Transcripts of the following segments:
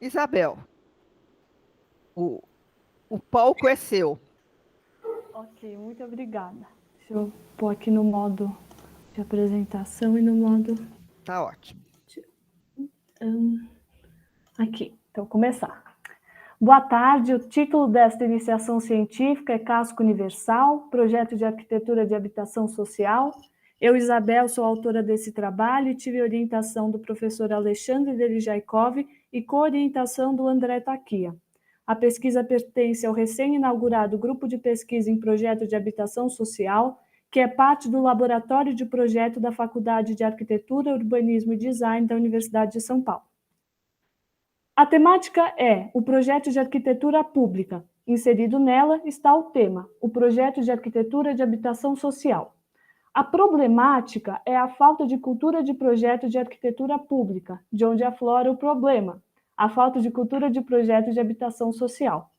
Isabel, o, o palco é seu. Ok, muito obrigada. Deixa eu pôr aqui no modo de apresentação e no modo... Tá ótimo. Aqui, então começar. Boa tarde, o título desta iniciação científica é Casco Universal, Projeto de Arquitetura de Habitação Social. Eu, Isabel, sou autora desse trabalho e tive orientação do professor Alexandre Delijaikov e co-orientação do André Taquia. A pesquisa pertence ao recém-inaugurado Grupo de Pesquisa em Projeto de Habitação Social, que é parte do Laboratório de Projeto da Faculdade de Arquitetura, Urbanismo e Design da Universidade de São Paulo. A temática é o projeto de arquitetura pública. Inserido nela está o tema, o projeto de arquitetura de habitação social. A problemática é a falta de cultura de projeto de arquitetura pública, de onde aflora o problema, a falta de cultura de projeto de habitação social.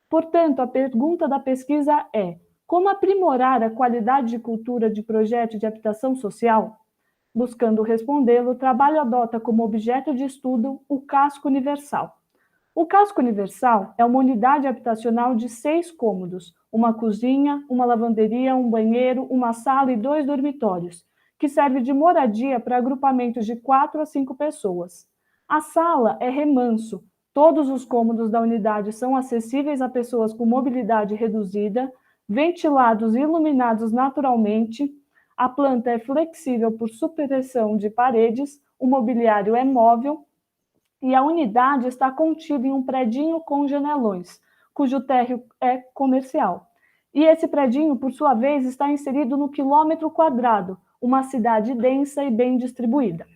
Portanto, a pergunta da pesquisa é: como aprimorar a qualidade de cultura de projeto de habitação social? Buscando respondê-lo, o trabalho adota como objeto de estudo o casco universal. O casco universal é uma unidade habitacional de 6 cômodos, uma cozinha, uma lavanderia, um banheiro, uma sala e 2 dormitórios, que serve de moradia para agrupamentos de 4 a 5 pessoas. A sala é remanso. Todos os cômodos da unidade são acessíveis a pessoas com mobilidade reduzida, ventilados e iluminados naturalmente. A planta é flexível por supressão de paredes, o mobiliário é móvel e a unidade está contida em um predinho com janelões, cujo térreo é comercial. E esse predinho, por sua vez, está inserido no quilômetro quadrado, uma cidade densa e bem distribuída.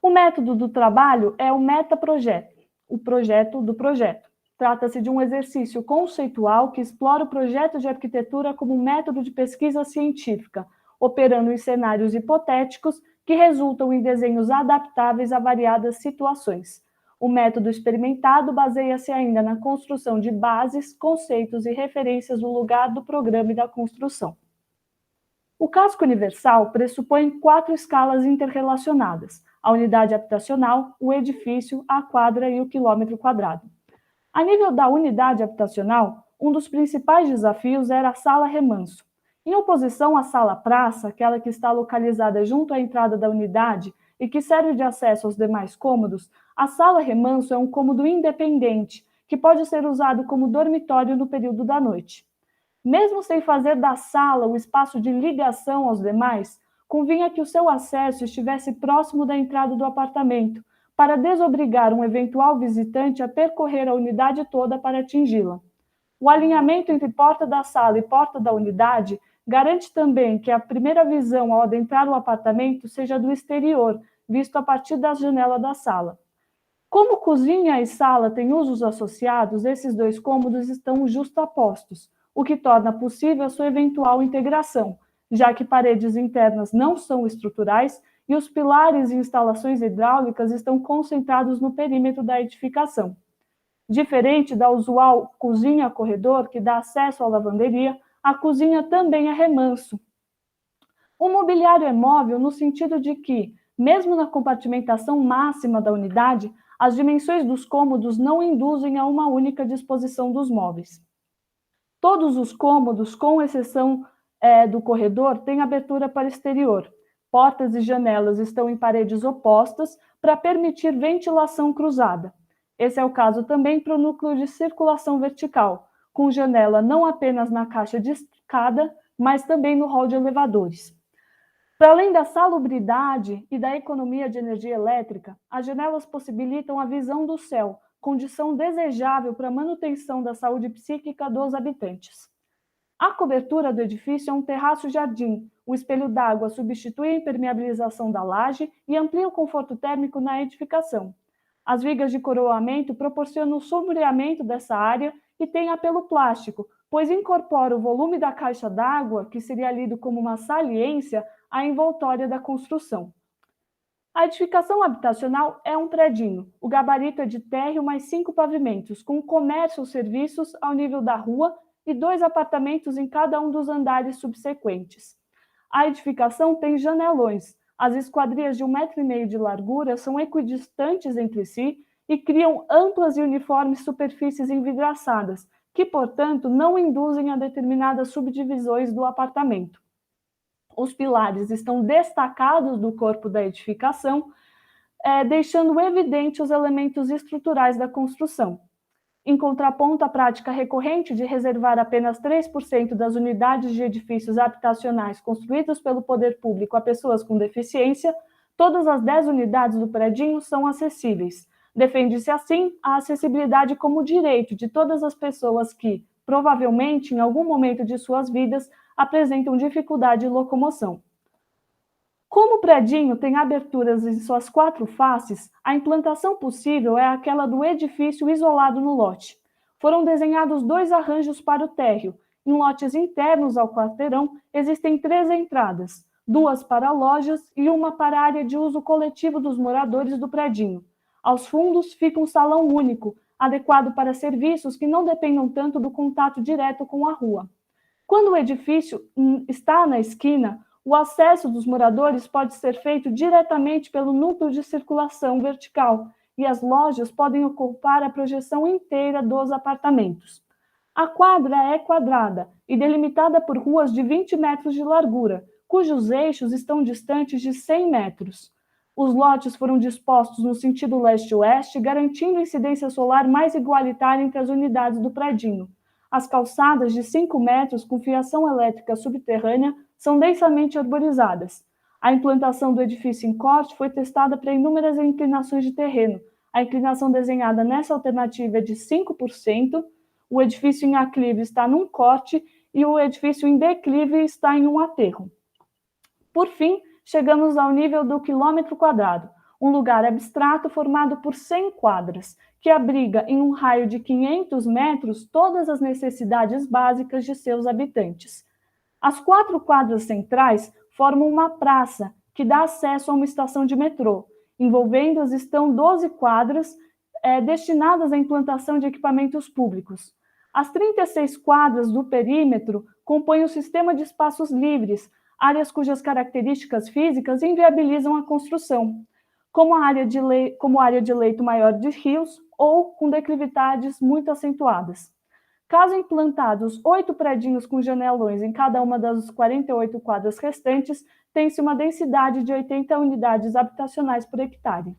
O método do trabalho é o metaprojeto, o projeto do projeto. Trata-se de um exercício conceitual que explora o projeto de arquitetura como método de pesquisa científica, operando em cenários hipotéticos que resultam em desenhos adaptáveis a variadas situações. O método experimentado baseia-se ainda na construção de bases, conceitos e referências do lugar do programa e da construção. O casco universal pressupõe 4 escalas interrelacionadas: a unidade habitacional, o edifício, a quadra e o quilômetro quadrado. A nível da unidade habitacional, um dos principais desafios era a sala remanso. Em oposição à sala-praça, aquela que está localizada junto à entrada da unidade e que serve de acesso aos demais cômodos, a sala remanso é um cômodo independente, que pode ser usado como dormitório no período da noite. Mesmo sem fazer da sala o espaço de ligação aos demais, convinha que o seu acesso estivesse próximo da entrada do apartamento, para desobrigar um eventual visitante a percorrer a unidade toda para atingi-la. O alinhamento entre porta da sala e porta da unidade garante também que a primeira visão ao adentrar o apartamento seja do exterior, visto a partir da janela da sala. Como cozinha e sala têm usos associados, esses 2 cômodos estão justapostos, o que torna possível a sua eventual integração, já que paredes internas não são estruturais e os pilares e instalações hidráulicas estão concentrados no perímetro da edificação. Diferente da usual cozinha-corredor, que dá acesso à lavanderia, a cozinha também é remanso. O mobiliário é móvel no sentido de que, mesmo na compartimentação máxima da unidade, as dimensões dos cômodos não induzem a uma única disposição dos móveis. Todos os cômodos, com exceção do corredor, têm abertura para o exterior. Portas e janelas estão em paredes opostas para permitir ventilação cruzada. Esse é o caso também para o núcleo de circulação vertical, com janela não apenas na caixa de escada, mas também no hall de elevadores. Para além da salubridade e da economia de energia elétrica, as janelas possibilitam a visão do céu, condição desejável para a manutenção da saúde psíquica dos habitantes. A cobertura do edifício é um terraço-jardim. O espelho d'água substitui a impermeabilização da laje e amplia o conforto térmico na edificação. As vigas de coroamento proporcionam o sombreamento dessa área e têm apelo plástico, pois incorpora o volume da caixa d'água, que seria lido como uma saliência, à envoltória da construção. A edificação habitacional é um predinho. O gabarito é de térreo mais 5 pavimentos, com comércio ou serviços ao nível da rua e 2 apartamentos em cada um dos andares subsequentes. A edificação tem janelões. As esquadrias de 1,5 m de largura são equidistantes entre si e criam amplas e uniformes superfícies envidraçadas, que, portanto, não induzem a determinadas subdivisões do apartamento. Os pilares estão destacados do corpo da edificação, deixando evidente os elementos estruturais da construção. Em contraponto à prática recorrente de reservar apenas 3% das unidades de edifícios habitacionais construídos pelo poder público a pessoas com deficiência, todas as 10 unidades do predinho são acessíveis. Defende-se, assim, a acessibilidade como direito de todas as pessoas que, provavelmente, em algum momento de suas vidas, apresentam dificuldade de locomoção. Como o predinho tem aberturas em suas 4 faces, a implantação possível é aquela do edifício isolado no lote. Foram desenhados 2 arranjos para o térreo. Em lotes internos ao quarteirão, existem 3 entradas, 2 para lojas e 1 para a área de uso coletivo dos moradores do predinho. Aos fundos fica um salão único, adequado para serviços que não dependam tanto do contato direto com a rua. Quando o edifício está na esquina, o acesso dos moradores pode ser feito diretamente pelo núcleo de circulação vertical e as lojas podem ocupar a projeção inteira dos apartamentos. A quadra é quadrada e delimitada por ruas de 20 metros de largura, cujos eixos estão distantes de 100 metros. Os lotes foram dispostos no sentido leste-oeste, garantindo incidência solar mais igualitária entre as unidades do predinho. As calçadas de 5 metros com fiação elétrica subterrânea são densamente arborizadas. A implantação do edifício em corte foi testada para inúmeras inclinações de terreno. A inclinação desenhada nessa alternativa é de 5%, o edifício em aclive está num corte e o edifício em declive está em um aterro. Por fim, chegamos ao nível do quilômetro quadrado, um lugar abstrato formado por 100 quadras, que abriga em um raio de 500 metros todas as necessidades básicas de seus habitantes. As 4 quadras centrais formam uma praça que dá acesso a uma estação de metrô. Envolvendo-as estão 12 quadras destinadas à implantação de equipamentos públicos. As 36 quadras do perímetro compõem o sistema de espaços livres, áreas cujas características físicas inviabilizam a construção, como área de leito maior de rios ou com declividades muito acentuadas. Caso implantados 8 predinhos com janelões em cada uma das 48 quadras restantes, tem-se uma densidade de 80 unidades habitacionais por hectare.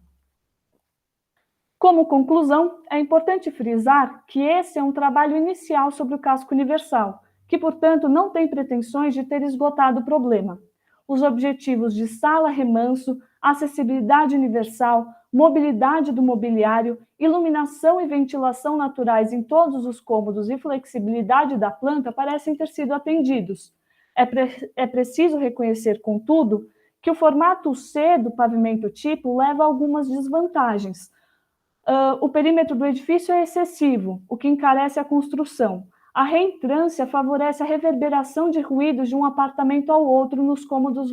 Como conclusão, é importante frisar que esse é um trabalho inicial sobre o casco universal, que, portanto, não tem pretensões de ter esgotado o problema. Os objetivos de sala-remanso, acessibilidade universal, mobilidade do mobiliário, iluminação e ventilação naturais em todos os cômodos e flexibilidade da planta parecem ter sido atendidos. É preciso reconhecer, contudo, que o formato C do pavimento tipo leva a algumas desvantagens. O perímetro do edifício é excessivo, o que encarece a construção. A reentrância favorece a reverberação de ruídos de um apartamento ao outro nos cômodos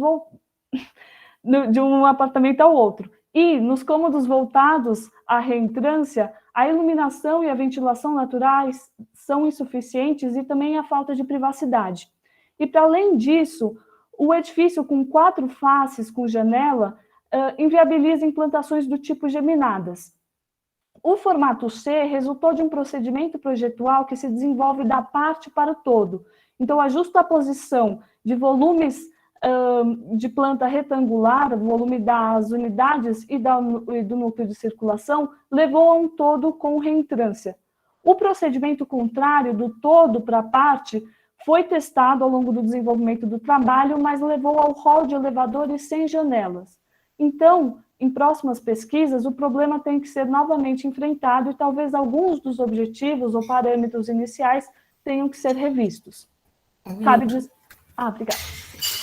de um apartamento ao outro. E, nos cômodos voltados à reentrância, a iluminação e a ventilação naturais são insuficientes e também a falta de privacidade. E, para além disso, o edifício com 4 faces com janela inviabiliza implantações do tipo geminadas. O formato C resultou de um procedimento projetual que se desenvolve da parte para o todo. Então, a justaposição de volumes de planta retangular, o volume das unidades e do núcleo de circulação, levou a um todo com reentrância. O procedimento contrário, do todo para a parte, foi testado ao longo do desenvolvimento do trabalho, mas levou ao hall de elevadores sem janelas. Então, em próximas pesquisas, o problema tem que ser novamente enfrentado e talvez alguns dos objetivos ou parâmetros iniciais tenham que ser revistos.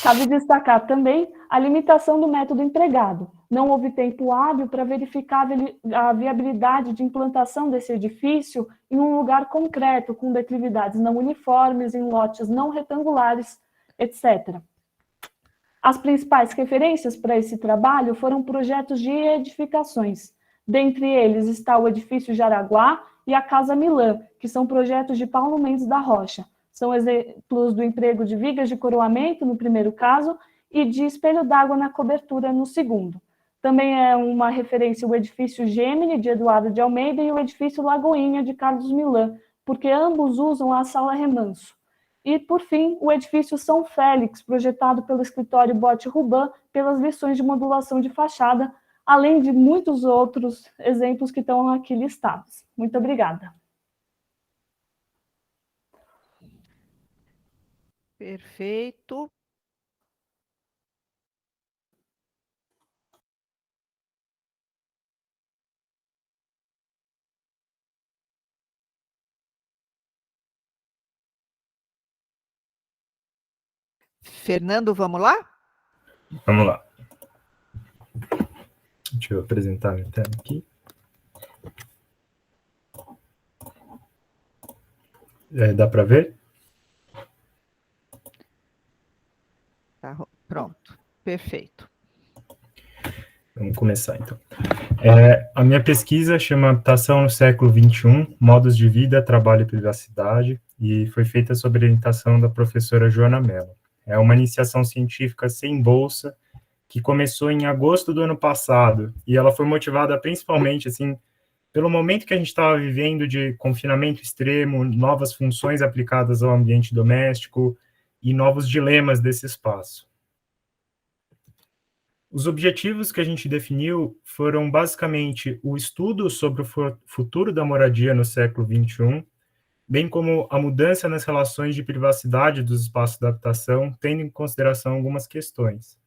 Cabe destacar também a limitação do método empregado. Não houve tempo hábil para verificar a viabilidade de implantação desse edifício em um lugar concreto, com declividades não uniformes, em lotes não retangulares, etc. As principais referências para esse trabalho foram projetos de edificações. Dentre eles está o edifício Jaraguá e a Casa Milã, que são projetos de Paulo Mendes da Rocha. São exemplos do emprego de vigas de coroamento, no primeiro caso, e de espelho d'água na cobertura, no segundo. Também é uma referência o edifício Gemini, de Eduardo de Almeida, e o edifício Lagoinha, de Carlos Milan, porque ambos usam a sala Remanso. E, por fim, o edifício São Félix, projetado pelo escritório Bote Ruban, pelas versões de modulação de fachada, além de muitos outros exemplos que estão aqui listados. Muito obrigada. Perfeito. Fernando, vamos lá? Vamos lá. Deixa eu apresentar minha tela aqui. Dá para ver? Tá, pronto. Perfeito. Vamos começar, então. A minha pesquisa chama Habitação no século XXI, Modos de Vida, Trabalho e Privacidade, e foi feita sob orientação da professora Joana Mello. É uma iniciação científica sem bolsa, que começou em agosto do ano passado, e ela foi motivada principalmente, assim, pelo momento que a gente estava vivendo de confinamento extremo, novas funções aplicadas ao ambiente doméstico e novos dilemas desse espaço. Os objetivos que a gente definiu foram basicamente o estudo sobre o futuro da moradia no século XXI, bem como a mudança nas relações de privacidade dos espaços de habitação, tendo em consideração algumas questões.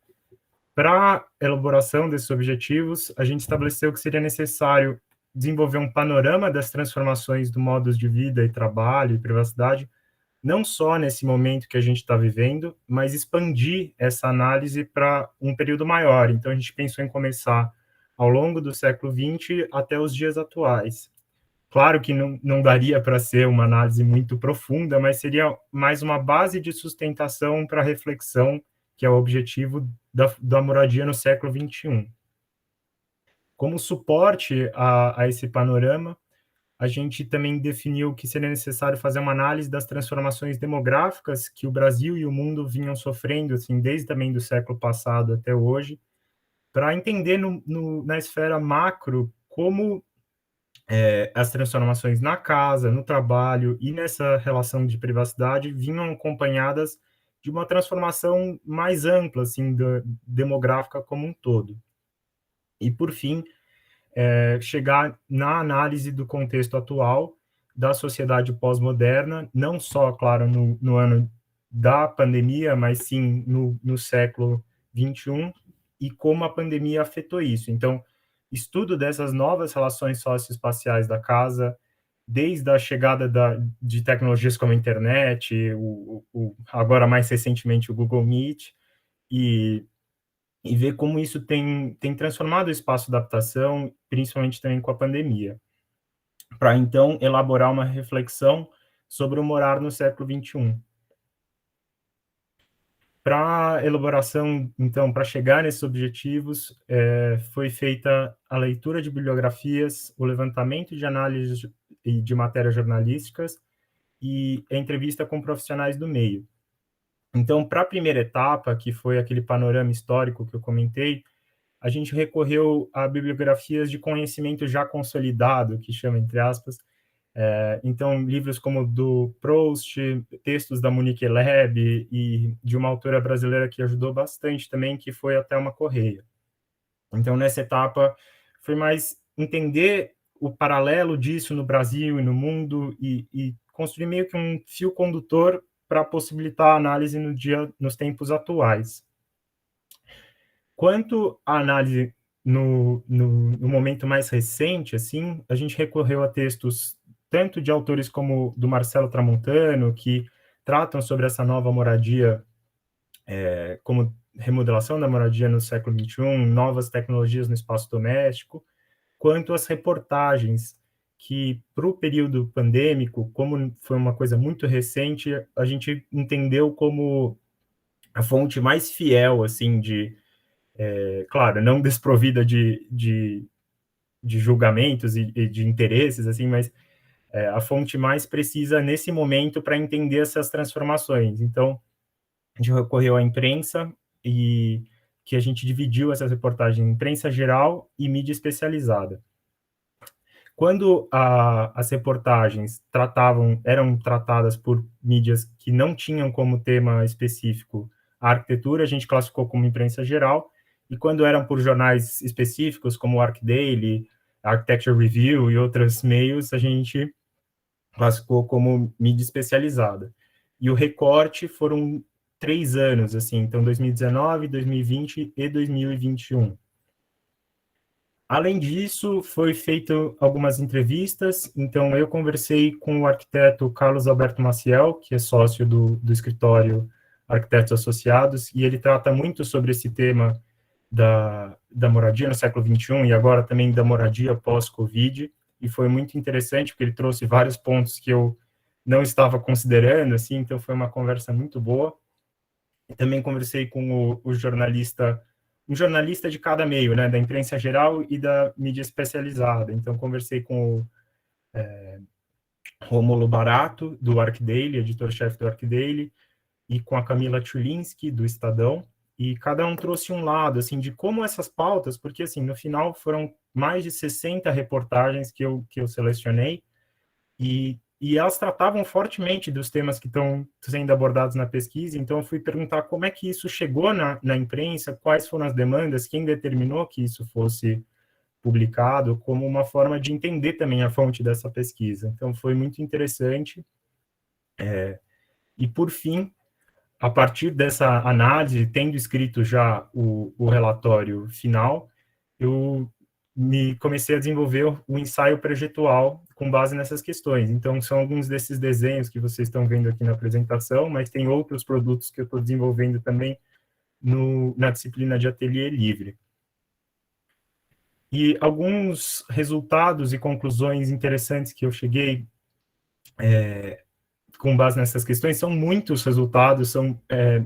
Para a elaboração desses objetivos, a gente estabeleceu que seria necessário desenvolver um panorama das transformações do modos de vida e trabalho e privacidade, não só nesse momento que a gente está vivendo, mas expandir essa análise para um período maior. Então, a gente pensou em começar ao longo do século XX até os dias atuais. Claro que não daria para ser uma análise muito profunda, mas seria mais uma base de sustentação para a reflexão, que é o objetivo da moradia no século XXI. Como suporte a esse panorama, a gente também definiu que seria necessário fazer uma análise das transformações demográficas que o Brasil e o mundo vinham sofrendo, assim, desde também do século passado até hoje, para entender na esfera macro como as transformações na casa, no trabalho e nessa relação de privacidade vinham acompanhadas de uma transformação mais ampla, assim, demográfica como um todo. E, por fim, chegar na análise do contexto atual da sociedade pós-moderna, não só, claro, no ano da pandemia, mas sim no século XXI, e como a pandemia afetou isso. Então, estudo dessas novas relações socioespaciais da casa, desde a chegada de tecnologias como a internet, agora mais recentemente o Google Meet, e ver como isso tem transformado o espaço de adaptação, principalmente também com a pandemia, para então elaborar uma reflexão sobre o morar no século XXI. Para a elaboração, então, para chegar nesses objetivos, foi feita a leitura de bibliografias, o levantamento de análises de matérias jornalísticas e a entrevista com profissionais do meio. Então, para a primeira etapa, que foi aquele panorama histórico que eu comentei, a gente recorreu a bibliografias de conhecimento já consolidado, que chama, entre aspas. Então, livros como do Proust, textos da Monique Leb e de uma autora brasileira que ajudou bastante também, que foi a Thelma Correia. Então, nessa etapa, foi mais entender o paralelo disso no Brasil e no mundo e construir meio que um fio condutor para possibilitar a análise nos tempos atuais. Quanto à análise no momento mais recente, assim, a gente recorreu a textos tanto de autores como do Marcelo Tramontano, que tratam sobre essa nova moradia, como remodelação da moradia no século XXI, novas tecnologias no espaço doméstico, quanto às reportagens que, para o período pandêmico, como foi uma coisa muito recente, a gente entendeu como a fonte mais fiel, assim, claro, não desprovida de julgamentos e de interesses, assim, mas a fonte mais precisa nesse momento para entender essas transformações. Então, a gente recorreu à imprensa e que a gente dividiu essas reportagens em imprensa geral e mídia especializada. Quando as reportagens eram tratadas por mídias que não tinham como tema específico a arquitetura, a gente classificou como imprensa geral, e quando eram por jornais específicos, como o ArcDaily, Architecture Review e outros meios, a gente classificou como mídia especializada. E o recorte foram 3 anos, assim, então 2019, 2020 e 2021. Além disso, foi feito algumas entrevistas, então eu conversei com o arquiteto Carlos Alberto Maciel, que é sócio do escritório Arquitetos Associados, e ele trata muito sobre esse tema da moradia no século XXI e agora também da moradia pós-Covid, e foi muito interessante, porque ele trouxe vários pontos que eu não estava considerando, assim, então foi uma conversa muito boa. E também conversei com o jornalista, um jornalista de cada meio, né, da imprensa geral e da mídia especializada. Então, conversei com o Rômulo Barato, do ArcDaily, editor-chefe do ArcDaily, e com a Camila Chulinski, do Estadão, e cada um trouxe um lado, assim, de como essas pautas, porque, assim, no final foram mais de 60 reportagens que eu selecionei, e elas tratavam fortemente dos temas que estão sendo abordados na pesquisa, então eu fui perguntar como é que isso chegou na imprensa, quais foram as demandas, quem determinou que isso fosse publicado, como uma forma de entender também a fonte dessa pesquisa. Então foi muito interessante. E por fim, a partir dessa análise, tendo escrito já o relatório final, eu comecei a desenvolver o ensaio projetual com base nessas questões. Então, são alguns desses desenhos que vocês estão vendo aqui na apresentação, mas tem outros produtos que eu estou desenvolvendo também na disciplina de ateliê livre. E alguns resultados e conclusões interessantes que eu cheguei com base nessas questões, são muitos resultados, são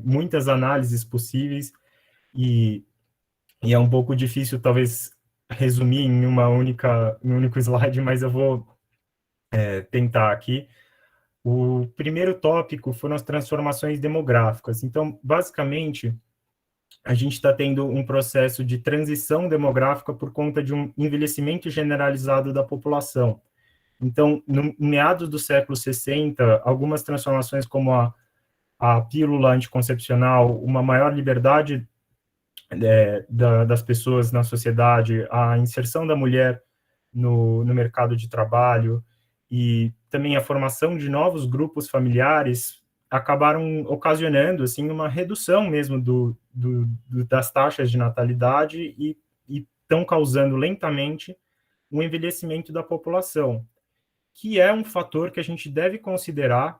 muitas análises possíveis, e é um pouco difícil, talvez, resumir em um único slide, mas eu vou tentar aqui. O primeiro tópico foram as transformações demográficas. Então, basicamente, a gente está tendo um processo de transição demográfica por conta de um envelhecimento generalizado da população. Então, no meados do século 60, algumas transformações como a pílula anticoncepcional, uma maior liberdade das pessoas na sociedade, a inserção da mulher no mercado de trabalho e também a formação de novos grupos familiares acabaram ocasionando assim uma redução mesmo das taxas de natalidade e estão causando lentamente um envelhecimento da população, que é um fator que a gente deve considerar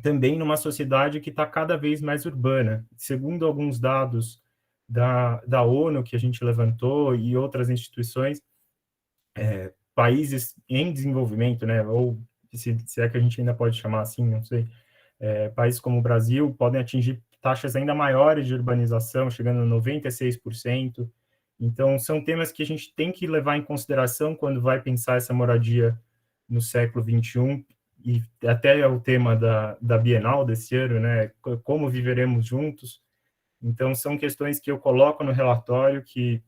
também numa sociedade que está cada vez mais urbana. Segundo alguns dados da ONU que a gente levantou e outras instituições, países em desenvolvimento, né, ou se é que a gente ainda pode chamar assim, não sei, países como o Brasil podem atingir taxas ainda maiores de urbanização, chegando a 96%. Então, são temas que a gente tem que levar em consideração quando vai pensar essa moradia no século XXI, e até é o tema da Bienal desse ano, né, como viveremos juntos. Então, são questões que eu coloco no relatório que,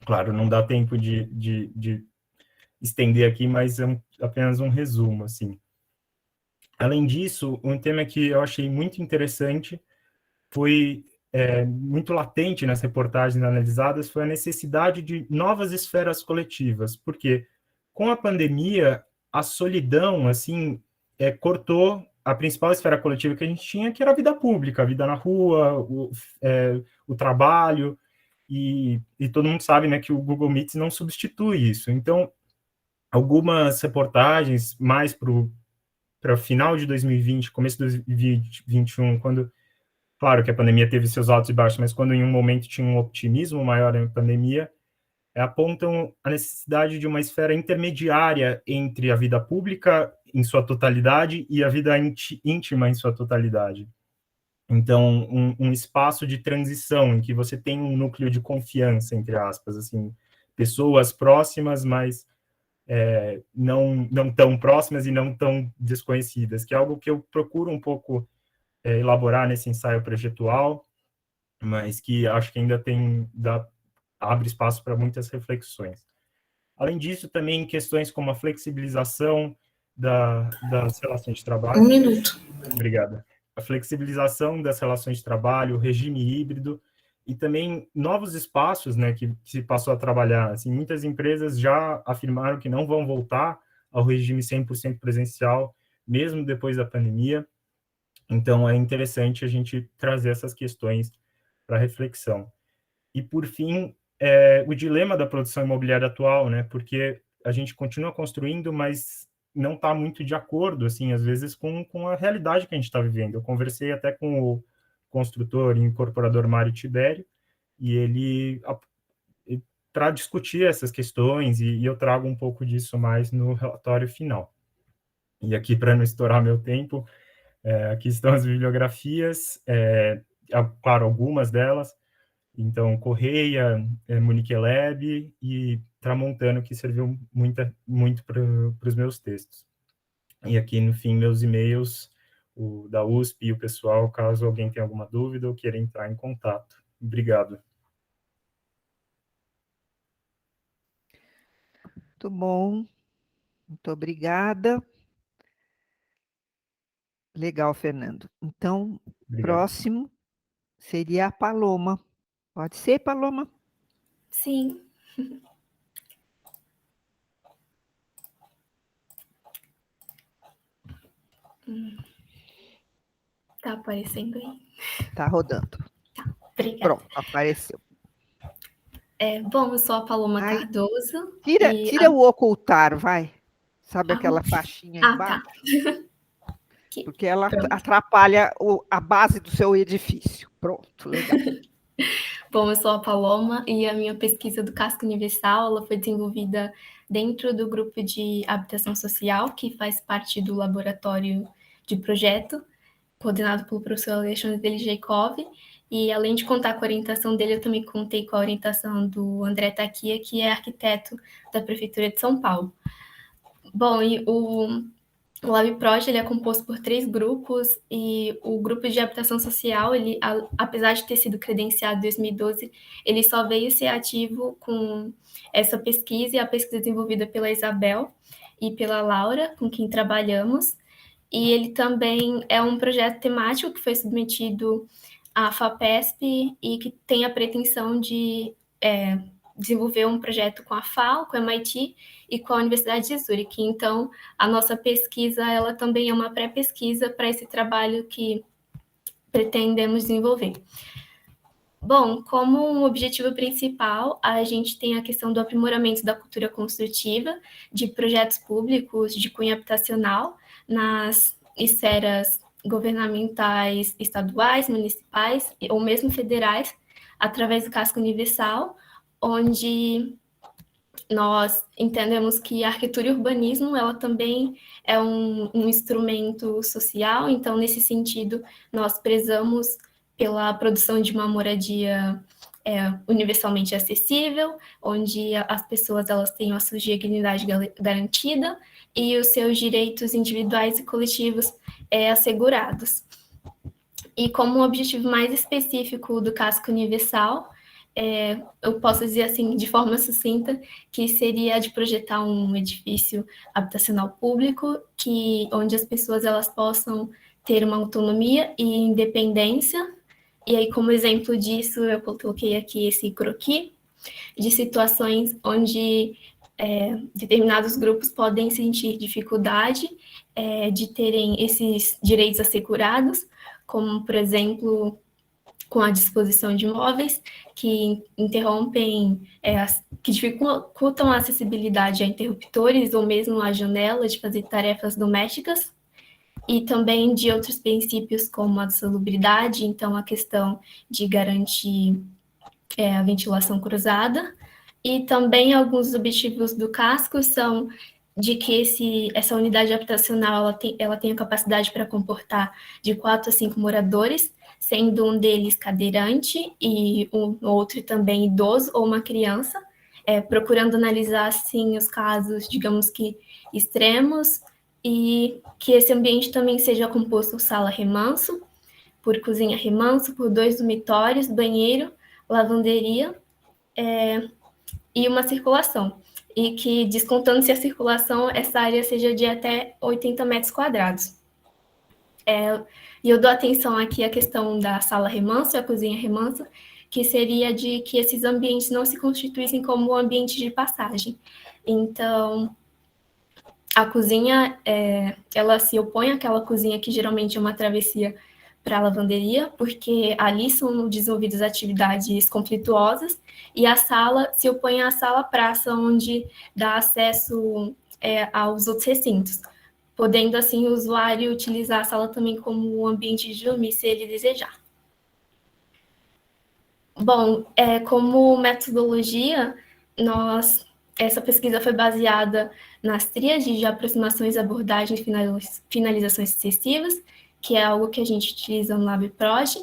claro, não dá tempo de estender aqui, mas é apenas um resumo, assim. Além disso, um tema que eu achei muito interessante foi muito latente nas reportagens analisadas, foi a necessidade de novas esferas coletivas, porque com a pandemia, a solidão, assim, cortou a principal esfera coletiva que a gente tinha, que era a vida pública, a vida na rua, o trabalho, e todo mundo sabe, né, que o Google Meets não substitui isso. Então, algumas reportagens mais para o final de 2020, começo de 2021, quando, claro que a pandemia teve seus altos e baixos, mas quando em um momento tinha um otimismo maior na pandemia, apontam a necessidade de uma esfera intermediária entre a vida pública em sua totalidade e a vida íntima em sua totalidade. Então, um espaço de transição em que você tem um núcleo de confiança, entre aspas, assim, pessoas próximas, mas não tão próximas e não tão desconhecidas, que é algo que eu procuro um pouco elaborar nesse ensaio projetual. mas que acho que ainda abre espaço para muitas reflexões. Além disso, também questões como a flexibilização das relações de trabalho. Um minuto. Obrigada. A flexibilização das relações de trabalho, o regime híbrido e também novos espaços, né, que se passou a trabalhar. Assim, muitas empresas já afirmaram que não vão voltar ao regime 100% presencial, mesmo depois da pandemia. Então, é interessante a gente trazer essas questões para reflexão. E, por fim, o dilema da produção imobiliária atual, né? Porque a gente continua construindo, mas não está muito de acordo, assim, às vezes, com a realidade que a gente está vivendo. Eu conversei até com o construtor e incorporador Mário Tibério, e ele para discutir essas questões, e eu trago um pouco disso mais no relatório final. E aqui, para não estourar meu tempo, aqui estão as bibliografias, claro, algumas delas. Então, Correia, Monique Lab e Tramontano, que serviu muito para os meus textos. E aqui, no fim, meus e-mails, o da USP e o pessoal, caso alguém tenha alguma dúvida ou queira entrar em contato. Obrigado. Muito bom. Muito obrigada. Legal, Fernando. Então, Obrigado. próximo seria a Paloma. Pode ser, Paloma? Sim. Tá aparecendo aí? Tá rodando. Obrigada. Pronto, apareceu. Bom, eu sou a Paloma Ai, Cardoso. Tira o ocultar, vai. Sabe aquela faixinha tá. embaixo? Porque ela atrapalha a base do seu edifício. Pronto, legal. Bom, eu sou a Paloma e a minha pesquisa do Casco Universal ela foi desenvolvida dentro do grupo de habitação social, que faz parte do laboratório de projeto, coordenado pelo professor Alexandre Deligeikov. E além de contar com a orientação dele, eu também contei com a orientação do André Taquia, que é arquiteto da Prefeitura de São Paulo. Bom, e o LabProj ele é composto por 3 grupos e o grupo de habitação social, ele, apesar de ter sido credenciado em 2012, ele só veio ser ativo com essa pesquisa e a pesquisa desenvolvida pela Isabel e pela Laura, com quem trabalhamos. E ele também é um projeto temático que foi submetido à FAPESP e que tem a pretensão de desenvolver um projeto com a FAO, com a MIT e com a Universidade de Zurique. Então, a nossa pesquisa, ela também é uma pré-pesquisa para esse trabalho que pretendemos desenvolver. Bom, como um objetivo principal, a gente tem a questão do aprimoramento da cultura construtiva, de projetos públicos de cunho habitacional nas esferas governamentais, estaduais, municipais ou mesmo federais, através do Casco Universal, onde nós entendemos que a arquitetura e urbanismo, ela também é um instrumento social, então, nesse sentido, nós prezamos pela produção de uma moradia universalmente acessível, onde as pessoas elas tenham a sua dignidade garantida e os seus direitos individuais e coletivos assegurados. E como um objetivo mais específico do Casco Universal, eu posso dizer assim, de forma sucinta, que seria de projetar um edifício habitacional público, onde as pessoas elas possam ter uma autonomia e independência. E aí, como exemplo disso, eu coloquei aqui esse croquis de situações onde determinados grupos podem sentir dificuldade de terem esses direitos assegurados, como, por exemplo, com a disposição de imóveis que interrompem, que dificultam a acessibilidade a interruptores ou mesmo a janela de fazer tarefas domésticas, e também de outros princípios como a salubridade, então a questão de garantir a ventilação cruzada, e também alguns objetivos do casco são de que essa unidade habitacional ela tem a capacidade para comportar de 4 a 5 moradores, sendo um deles cadeirante e um outro também idoso ou uma criança, procurando analisar, assim, os casos, digamos que extremos, e que esse ambiente também seja composto por sala remanso, por cozinha remanso, por 2 dormitórios, banheiro, lavanderia e uma circulação. E que, descontando-se a circulação, essa área seja de até 80 metros quadrados. E eu dou atenção aqui à questão da sala remanso e a cozinha remanso, que seria de que esses ambientes não se constituíssem como ambiente de passagem. Então, a cozinha, ela se opõe àquela cozinha que geralmente é uma travessia para a lavanderia, porque ali são desenvolvidas atividades conflituosas, e a sala se opõe à sala-praça, onde dá acesso aos outros recintos, podendo, assim, o usuário utilizar a sala também como um ambiente de dormir, se ele desejar. Bom, como metodologia, essa pesquisa foi baseada nas tríades de aproximações, abordagens e finalizações sucessivas, que é algo que a gente utiliza no LabProj,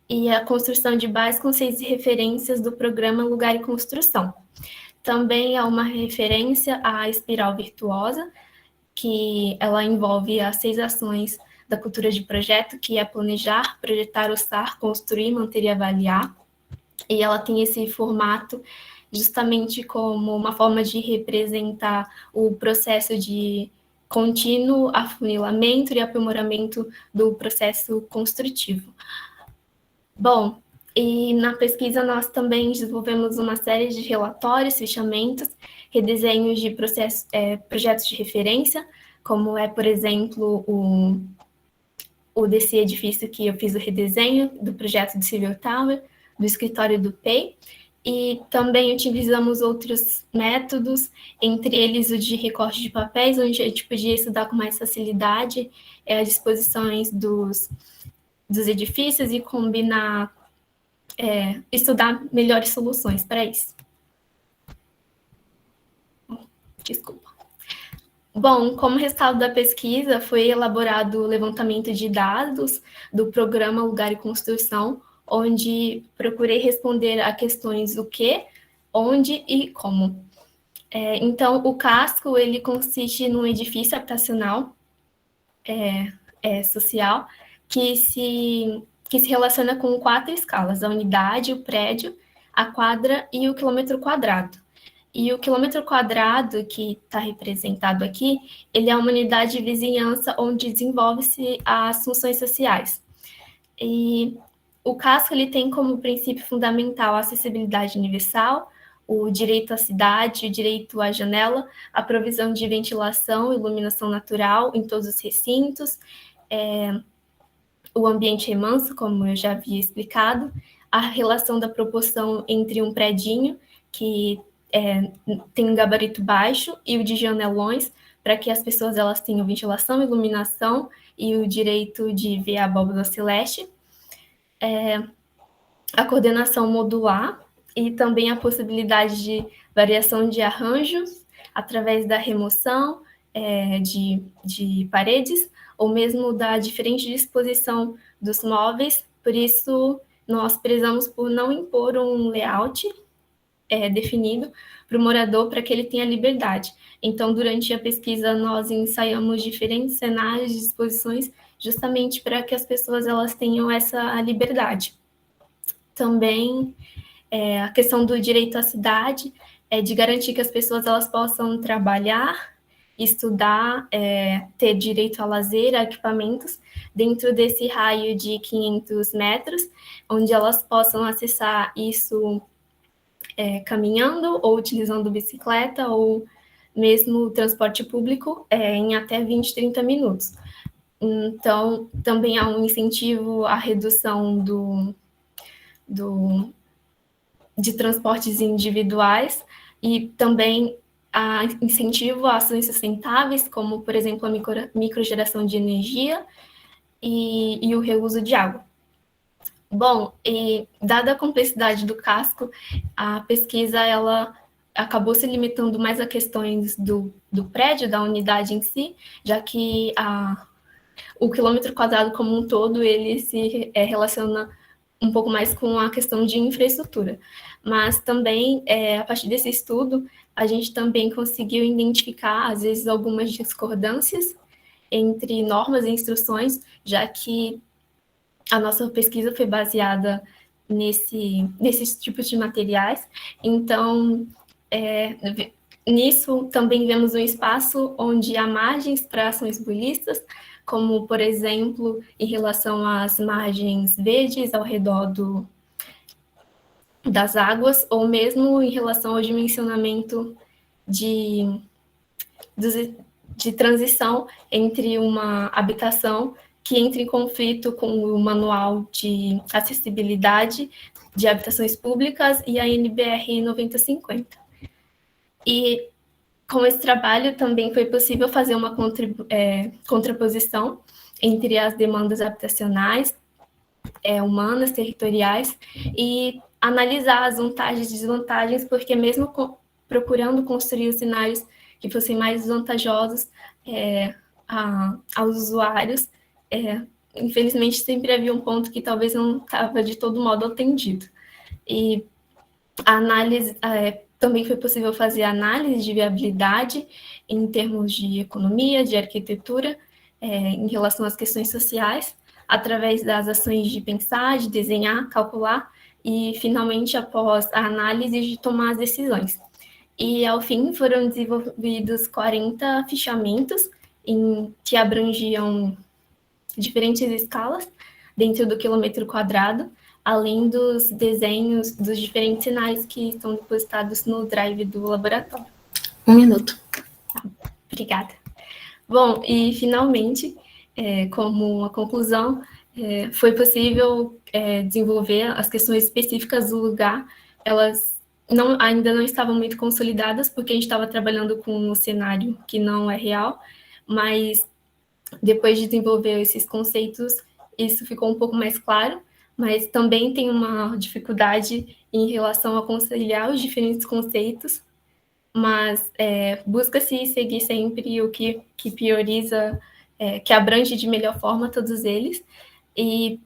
e a construção de bases, conceitos e referências do programa Lugar e Construção. Também há uma referência à espiral virtuosa, que ela envolve as 6 ações da cultura de projeto, que é planejar, projetar, orçar, construir, manter e avaliar. E ela tem esse formato justamente como uma forma de representar o processo de contínuo afunilamento e aprimoramento do processo construtivo. Bom, e na pesquisa nós também desenvolvemos uma série de relatórios, fichamentos, redesenhos de projetos de referência, como por exemplo, desse edifício que eu fiz o redesenho do projeto do Civil Tower, do escritório do PEI, e também utilizamos outros métodos, entre eles o de recorte de papéis, onde a gente podia estudar com mais facilidade as disposições dos edifícios e combinar, estudar melhores soluções para isso. Desculpa. Bom, como resultado da pesquisa, foi elaborado o levantamento de dados do programa Lugar e Construção, onde procurei responder a questões do que, onde e como. Então, o casco, ele consiste num edifício habitacional social que se relaciona com 4 escalas: a unidade, o prédio, a quadra e o quilômetro quadrado. E o quilômetro quadrado, que está representado aqui, ele é uma unidade de vizinhança onde desenvolve-se as funções sociais. E o casco, ele tem como princípio fundamental a acessibilidade universal, o direito à cidade, o direito à janela, a provisão de ventilação e iluminação natural em todos os recintos, o ambiente remanso, como eu já havia explicado, a relação da proporção entre um predinho, que tem um gabarito baixo, e o de janelões, para que as pessoas elas tenham ventilação, iluminação e o direito de ver a abóbada celeste, a coordenação modular e também a possibilidade de variação de arranjos através da remoção de paredes, ou mesmo da diferente disposição dos móveis. Por isso, nós prezamos por não impor um layout definido para o morador, para que ele tenha liberdade. Então, durante a pesquisa, nós ensaiamos diferentes cenários de disposições, justamente para que as pessoas elas tenham essa liberdade. Também a questão do direito à cidade, de garantir que as pessoas elas possam trabalhar, estudar, ter direito a lazer, a equipamentos, dentro desse raio de 500 metros, onde elas possam acessar isso caminhando, ou utilizando bicicleta, ou mesmo transporte público, em até 20, 30 minutos. Então, também há um incentivo à redução de transportes individuais, e também há incentivo a ações sustentáveis, como, por exemplo, a microgeração de energia e o reuso de água. Bom, e dada a complexidade do casco, a pesquisa ela acabou se limitando mais a questões do prédio, da unidade em si, já que o quilômetro quadrado como um todo, ele se relaciona um pouco mais com a questão de infraestrutura. Mas também, a partir desse estudo, a gente também conseguiu identificar, às vezes, algumas discordâncias entre normas e instruções, já que a nossa pesquisa foi baseada nesses tipos de materiais. Então, nisso também vemos um espaço onde há margens para ações bulistas, como, por exemplo, em relação às margens verdes ao redor das águas, ou mesmo em relação ao dimensionamento de transição entre uma habitação que entra em conflito com o Manual de Acessibilidade de Habitações Públicas e a NBR 9050. E com esse trabalho também foi possível fazer uma contraposição entre as demandas habitacionais, humanas, territoriais, e analisar as vantagens e desvantagens, porque mesmo procurando construir os cenários que fossem mais vantajosos aos usuários, infelizmente sempre havia um ponto que talvez não estava de todo modo atendido. E a análise, também foi possível fazer análise de viabilidade em termos de economia, de arquitetura, em relação às questões sociais, através das ações de pensar, de desenhar, calcular, e finalmente, após a análise, de tomar as decisões. E, ao fim, foram desenvolvidos 40 fichamentos que abrangiam diferentes escalas dentro do quilômetro quadrado, além dos desenhos dos diferentes sinais que estão depositados no drive do laboratório. 1 minuto. Obrigada. Bom, e, finalmente, como uma conclusão, foi possível desenvolver as questões específicas do lugar. Elas ainda não estavam muito consolidadas, porque a gente estava trabalhando com um cenário que não é real, mas depois de desenvolver esses conceitos, isso ficou um pouco mais claro, mas também tem uma dificuldade em relação a conciliar os diferentes conceitos, mas busca-se seguir sempre o que prioriza, que abrange de melhor forma todos eles, e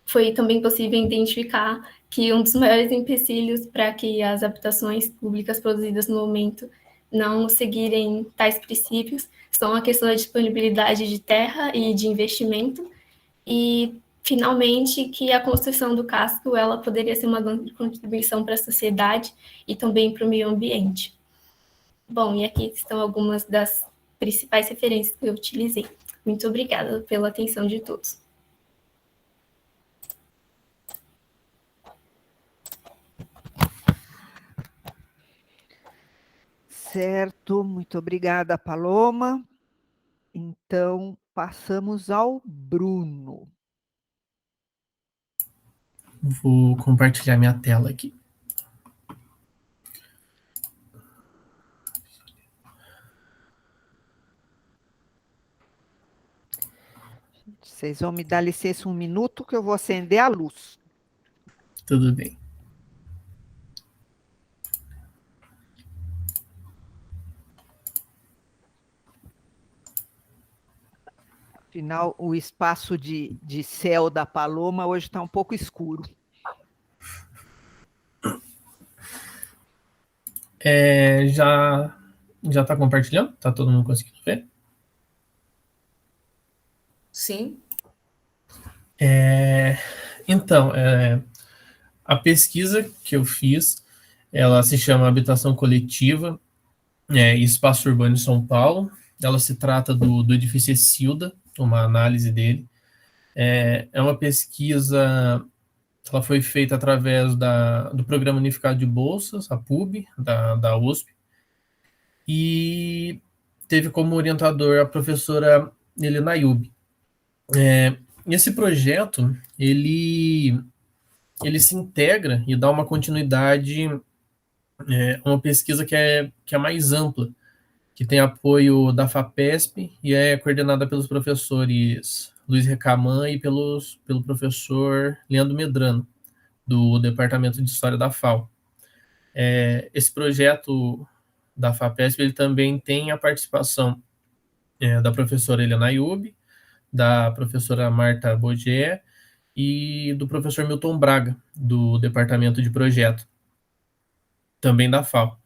foi também possível identificar que um dos maiores empecilhos para que as habitações públicas produzidas no momento não seguirem tais princípios são a questão da disponibilidade de terra e de investimento, e, finalmente, que a construção do casco ela poderia ser uma grande contribuição para a sociedade e também para o meio ambiente. Bom, e aqui estão algumas das principais referências que eu utilizei. Muito obrigada pela atenção de todos. Certo, muito obrigada, Paloma. Então, passamos ao Bruno. Vou compartilhar minha tela aqui. Vocês vão me dar licença 1 minuto que eu vou acender a luz. Tudo bem. Afinal, o espaço de céu da Paloma hoje está um pouco escuro. Já está compartilhando? Está todo mundo conseguindo ver? Sim. Então, a pesquisa que eu fiz, ela se chama Habitação Coletiva e Espaço Urbano em São Paulo. Ela se trata do edifício Exilda, uma análise dele. É uma pesquisa, ela foi feita através do Programa Unificado de Bolsas, a PUB, da USP, e teve como orientador a professora Helena Ayub. Esse projeto, ele se integra e dá uma continuidade a uma pesquisa que é mais ampla, que tem apoio da FAPESP e é coordenada pelos professores Luiz Recaman e pelo professor Leandro Medrano, do Departamento de História da FAO. Esse projeto da FAPESP ele também tem a participação da professora Helena Ayub, da professora Marta Bogier e do professor Milton Braga, do Departamento de Projeto, também da FAO.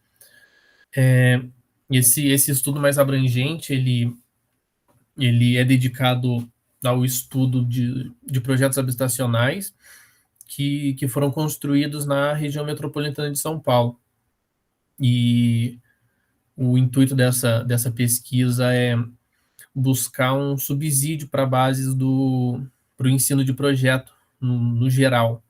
Esse estudo mais abrangente, ele é dedicado ao estudo de projetos habitacionais que foram construídos na região metropolitana de São Paulo. E o intuito dessa pesquisa é buscar um subsídio para bases para o ensino de projeto no geral,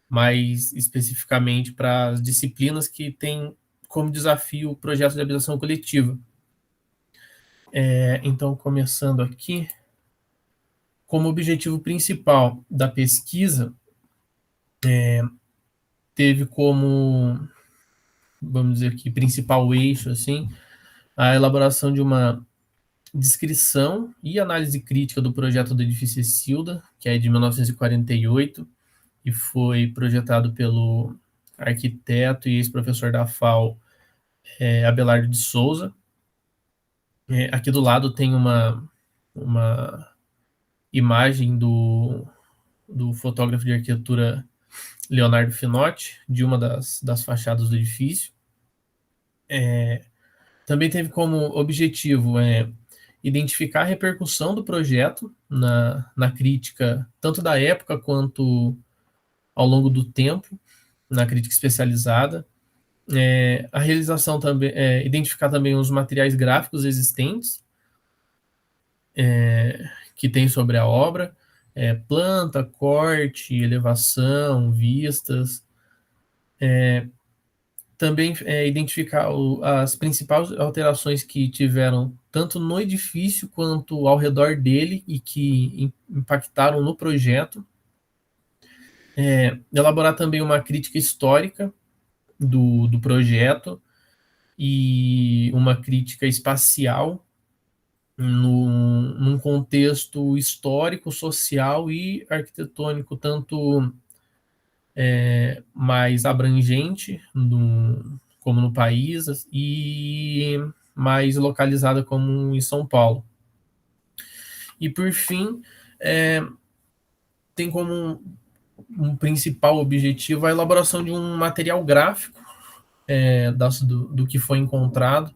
mais especificamente para as disciplinas que têm como desafio o projeto de habitação coletiva. Então, começando aqui, como objetivo principal da pesquisa, teve como, vamos dizer aqui, principal eixo, assim, a elaboração de uma descrição e análise crítica do projeto do edifício Exilda, que é de 1948, e foi projetado pelo arquiteto e ex-professor da FAO, Abelardo de Souza. Aqui do lado tem uma imagem do fotógrafo de arquitetura Leonardo Finotti, de uma das fachadas do edifício. Também teve como objetivo identificar a repercussão do projeto na crítica, tanto da época quanto ao longo do tempo, na crítica especializada. A realização também, identificar também os materiais gráficos existentes que tem sobre a obra, planta, corte, elevação, vistas. Também identificar as principais alterações que tiveram tanto no edifício quanto ao redor dele e que impactaram no projeto. Elaborar também uma crítica histórica do projeto e uma crítica espacial num contexto histórico, social e arquitetônico, tanto mais abrangente como no país e mais localizada como em São Paulo. E por fim, tem como um principal objetivo a elaboração de um material gráfico do que foi encontrado,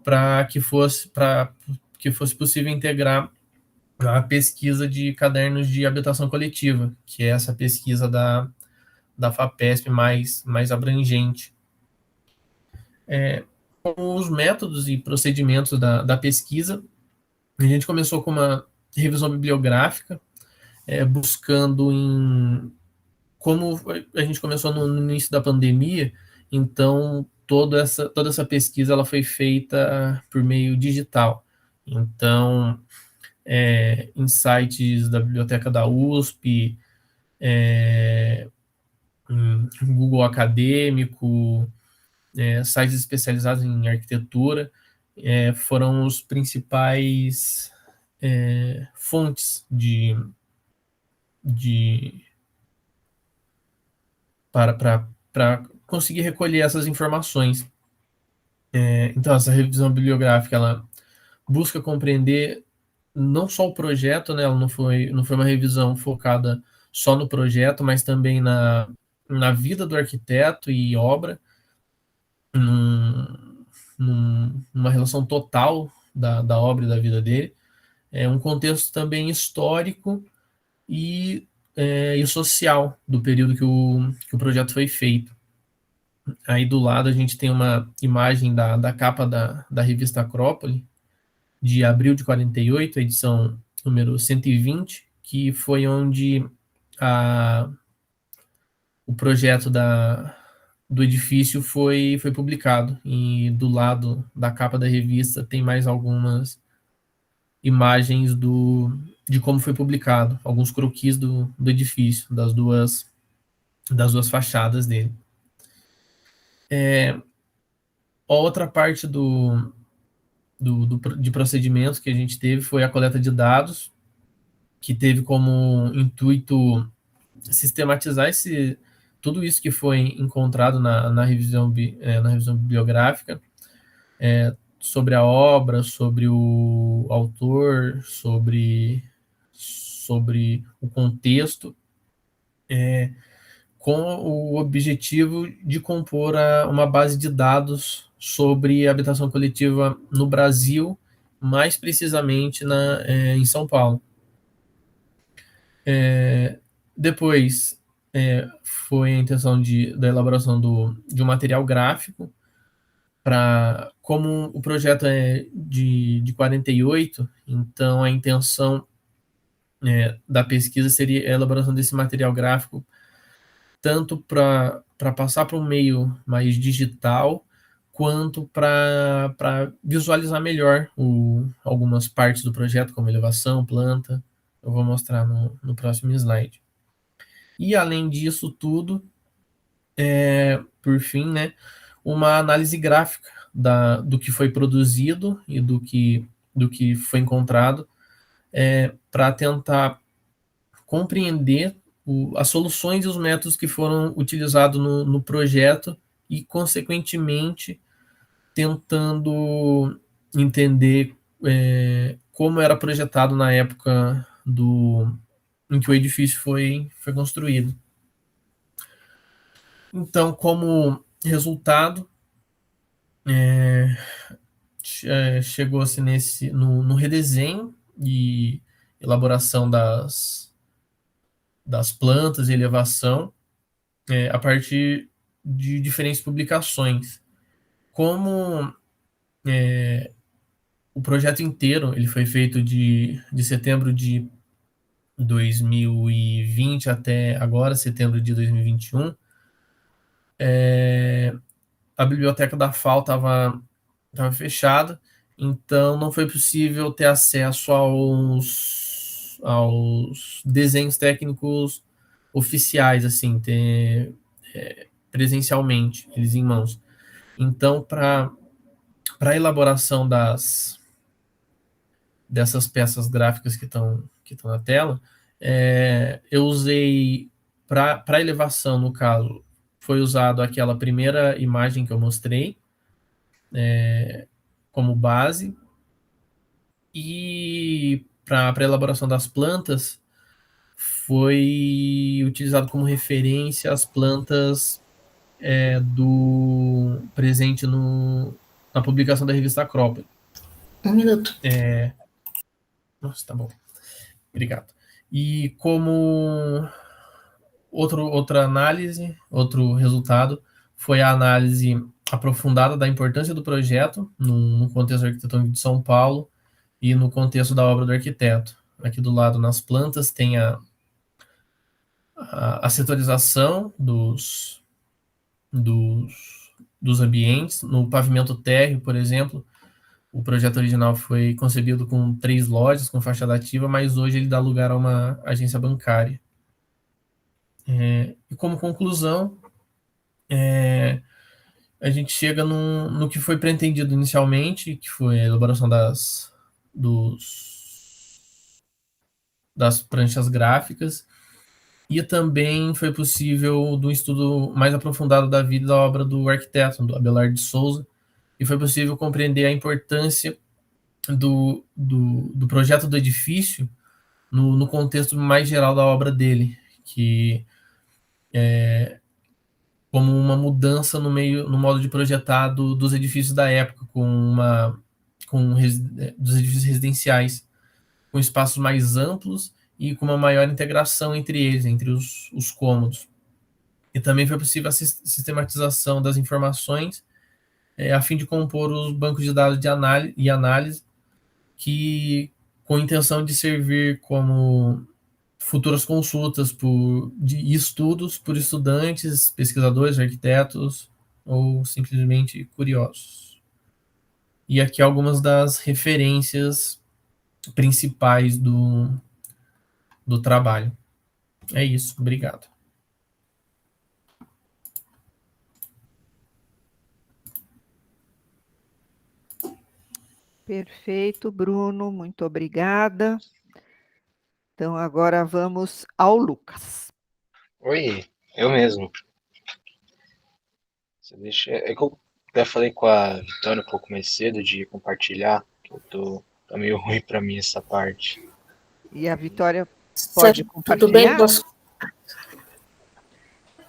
para que fosse possível integrar a pesquisa de cadernos de habitação coletiva, que é essa pesquisa da FAPESP mais abrangente. Com os métodos e procedimentos da pesquisa, a gente começou com uma revisão bibliográfica, buscando como a gente começou no início da pandemia, então toda essa pesquisa ela foi feita por meio digital. Então, em sites da biblioteca da USP, Google Acadêmico, sites especializados em arquitetura, foram os principais fontes para conseguir recolher essas informações. Então, essa revisão bibliográfica ela busca compreender não só o projeto, né? Ela não foi uma revisão focada só no projeto, mas também na vida do arquiteto e obra, numa relação total da obra e da vida dele. Um contexto também histórico e social do período que o projeto foi feito. Aí do lado a gente tem uma imagem da capa da revista Acrópole, de abril de 48, a edição número 120, que foi onde o projeto do edifício foi publicado. E do lado da capa da revista tem mais algumas imagens de como foi publicado, alguns croquis do edifício, das duas fachadas dele. Outra parte de procedimento que a gente teve foi a coleta de dados, que teve como intuito sistematizar tudo isso que foi encontrado na revisão bibliográfica, sobre a obra, sobre o autor, sobre o contexto, com o objetivo de compor uma base de dados sobre habitação coletiva no Brasil, mais precisamente em São Paulo. Depois, foi a intenção da elaboração de um material gráfico, como o projeto é de 48, então a intenção da pesquisa seria a elaboração desse material gráfico, tanto para passar para um meio mais digital, quanto para visualizar melhor algumas partes do projeto, como elevação, planta. Eu vou mostrar no próximo slide. E, além disso tudo, por fim, né, uma análise gráfica do que foi produzido e do que foi encontrado, para tentar compreender as soluções e os métodos que foram utilizados no projeto e, consequentemente, tentando entender como era projetado na época em que o edifício foi construído. Então, como resultado, chegou-se no redesenho e elaboração das plantas e elevação, a partir de diferentes publicações. Como o projeto inteiro ele foi feito de setembro de 2020 até agora, setembro de 2021, a biblioteca da FAO estava fechada, então não foi possível ter acesso aos desenhos técnicos oficiais, assim, ter presencialmente eles em mãos. Então, para a elaboração dessas peças gráficas que estão na tela, eu usei, para a elevação, no caso, foi usado aquela primeira imagem que eu mostrei como base, e para a elaboração das plantas foi utilizado como referência as plantas presente na publicação da revista Acrópole. 1 minuto. Nossa, tá bom. Obrigado. E como outra análise, outro resultado, foi a análise aprofundada da importância do projeto no contexto arquitetônico de São Paulo e no contexto da obra do arquiteto. Aqui do lado, nas plantas, tem a setorização dos ambientes. No pavimento térreo, por exemplo, o projeto original foi concebido com 3 lojas, com fachada ativa, mas hoje ele dá lugar a uma agência bancária. E como conclusão, a gente chega no que foi pretendido inicialmente, que foi a elaboração das pranchas gráficas, e também foi possível do estudo mais aprofundado da vida e da obra do arquiteto, do Abelardo de Souza, e foi possível compreender a importância do projeto do edifício no contexto mais geral da obra dele, que como uma mudança no modo de projetar dos edifícios da época, dos edifícios residenciais, com espaços mais amplos e com uma maior integração entre eles, entre os cômodos. E também foi possível a sistematização das informações a fim de compor os bancos de dados de análise, que com a intenção de servir como futuras consultas de estudos por estudantes, pesquisadores, arquitetos ou simplesmente curiosos. E aqui algumas das referências principais do trabalho. É isso, obrigado. Perfeito, Bruno, muito obrigada. Então, agora vamos ao Lucas. Oi, eu mesmo. É que eu até falei com a Vitória um pouco mais cedo de compartilhar, que tá meio ruim para mim essa parte. E a Vitória pode compartilhar? Tudo bem? Posso?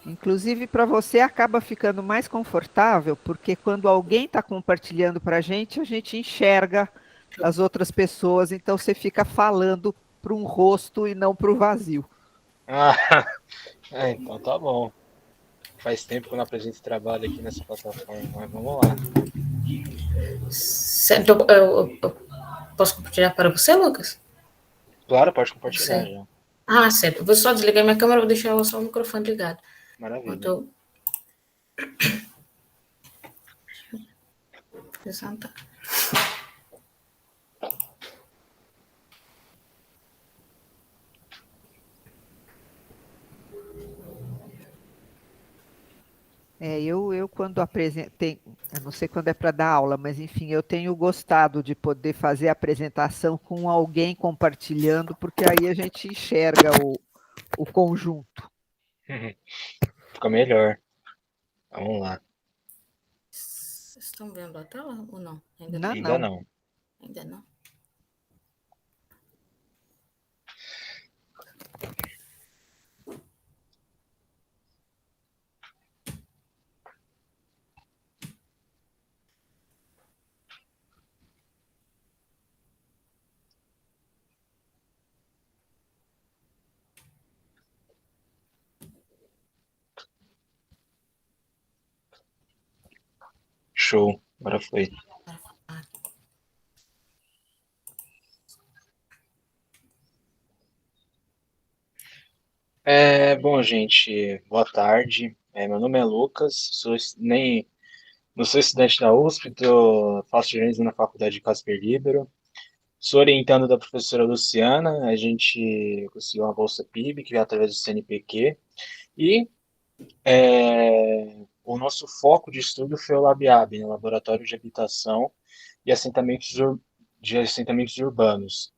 Inclusive, para você acaba ficando mais confortável, porque quando alguém está compartilhando para a gente enxerga as outras pessoas, então você fica falando para um rosto e não para o vazio. Ah, então tá bom. Faz tempo que eu não apresento trabalho aqui nessa plataforma, mas vamos lá. Certo, eu posso compartilhar para você, Lucas? Claro, pode compartilhar Sim. já. Ah, certo. Eu vou só desligar minha câmera, vou deixar só o microfone ligado. Maravilha. Então, apresentar. Eu quando apresentei, eu não sei quando é para dar aula, mas enfim, eu tenho gostado de poder fazer a apresentação com alguém compartilhando, porque aí a gente enxerga o conjunto. Fica melhor. Vamos lá. Vocês estão vendo a tela ou não? Ainda não. Ainda não. Show. Agora foi. Bom, gente, boa tarde. Meu nome é Lucas, não sou estudante da USP, faço jornalismo na Faculdade de Casper Libero. Sou orientando da professora Luciana, a gente conseguiu uma bolsa PIB, que veio através do CNPq, e o nosso foco de estudo foi o LabIAB, né, Laboratório de Habitação e Assentamentos Urbanos.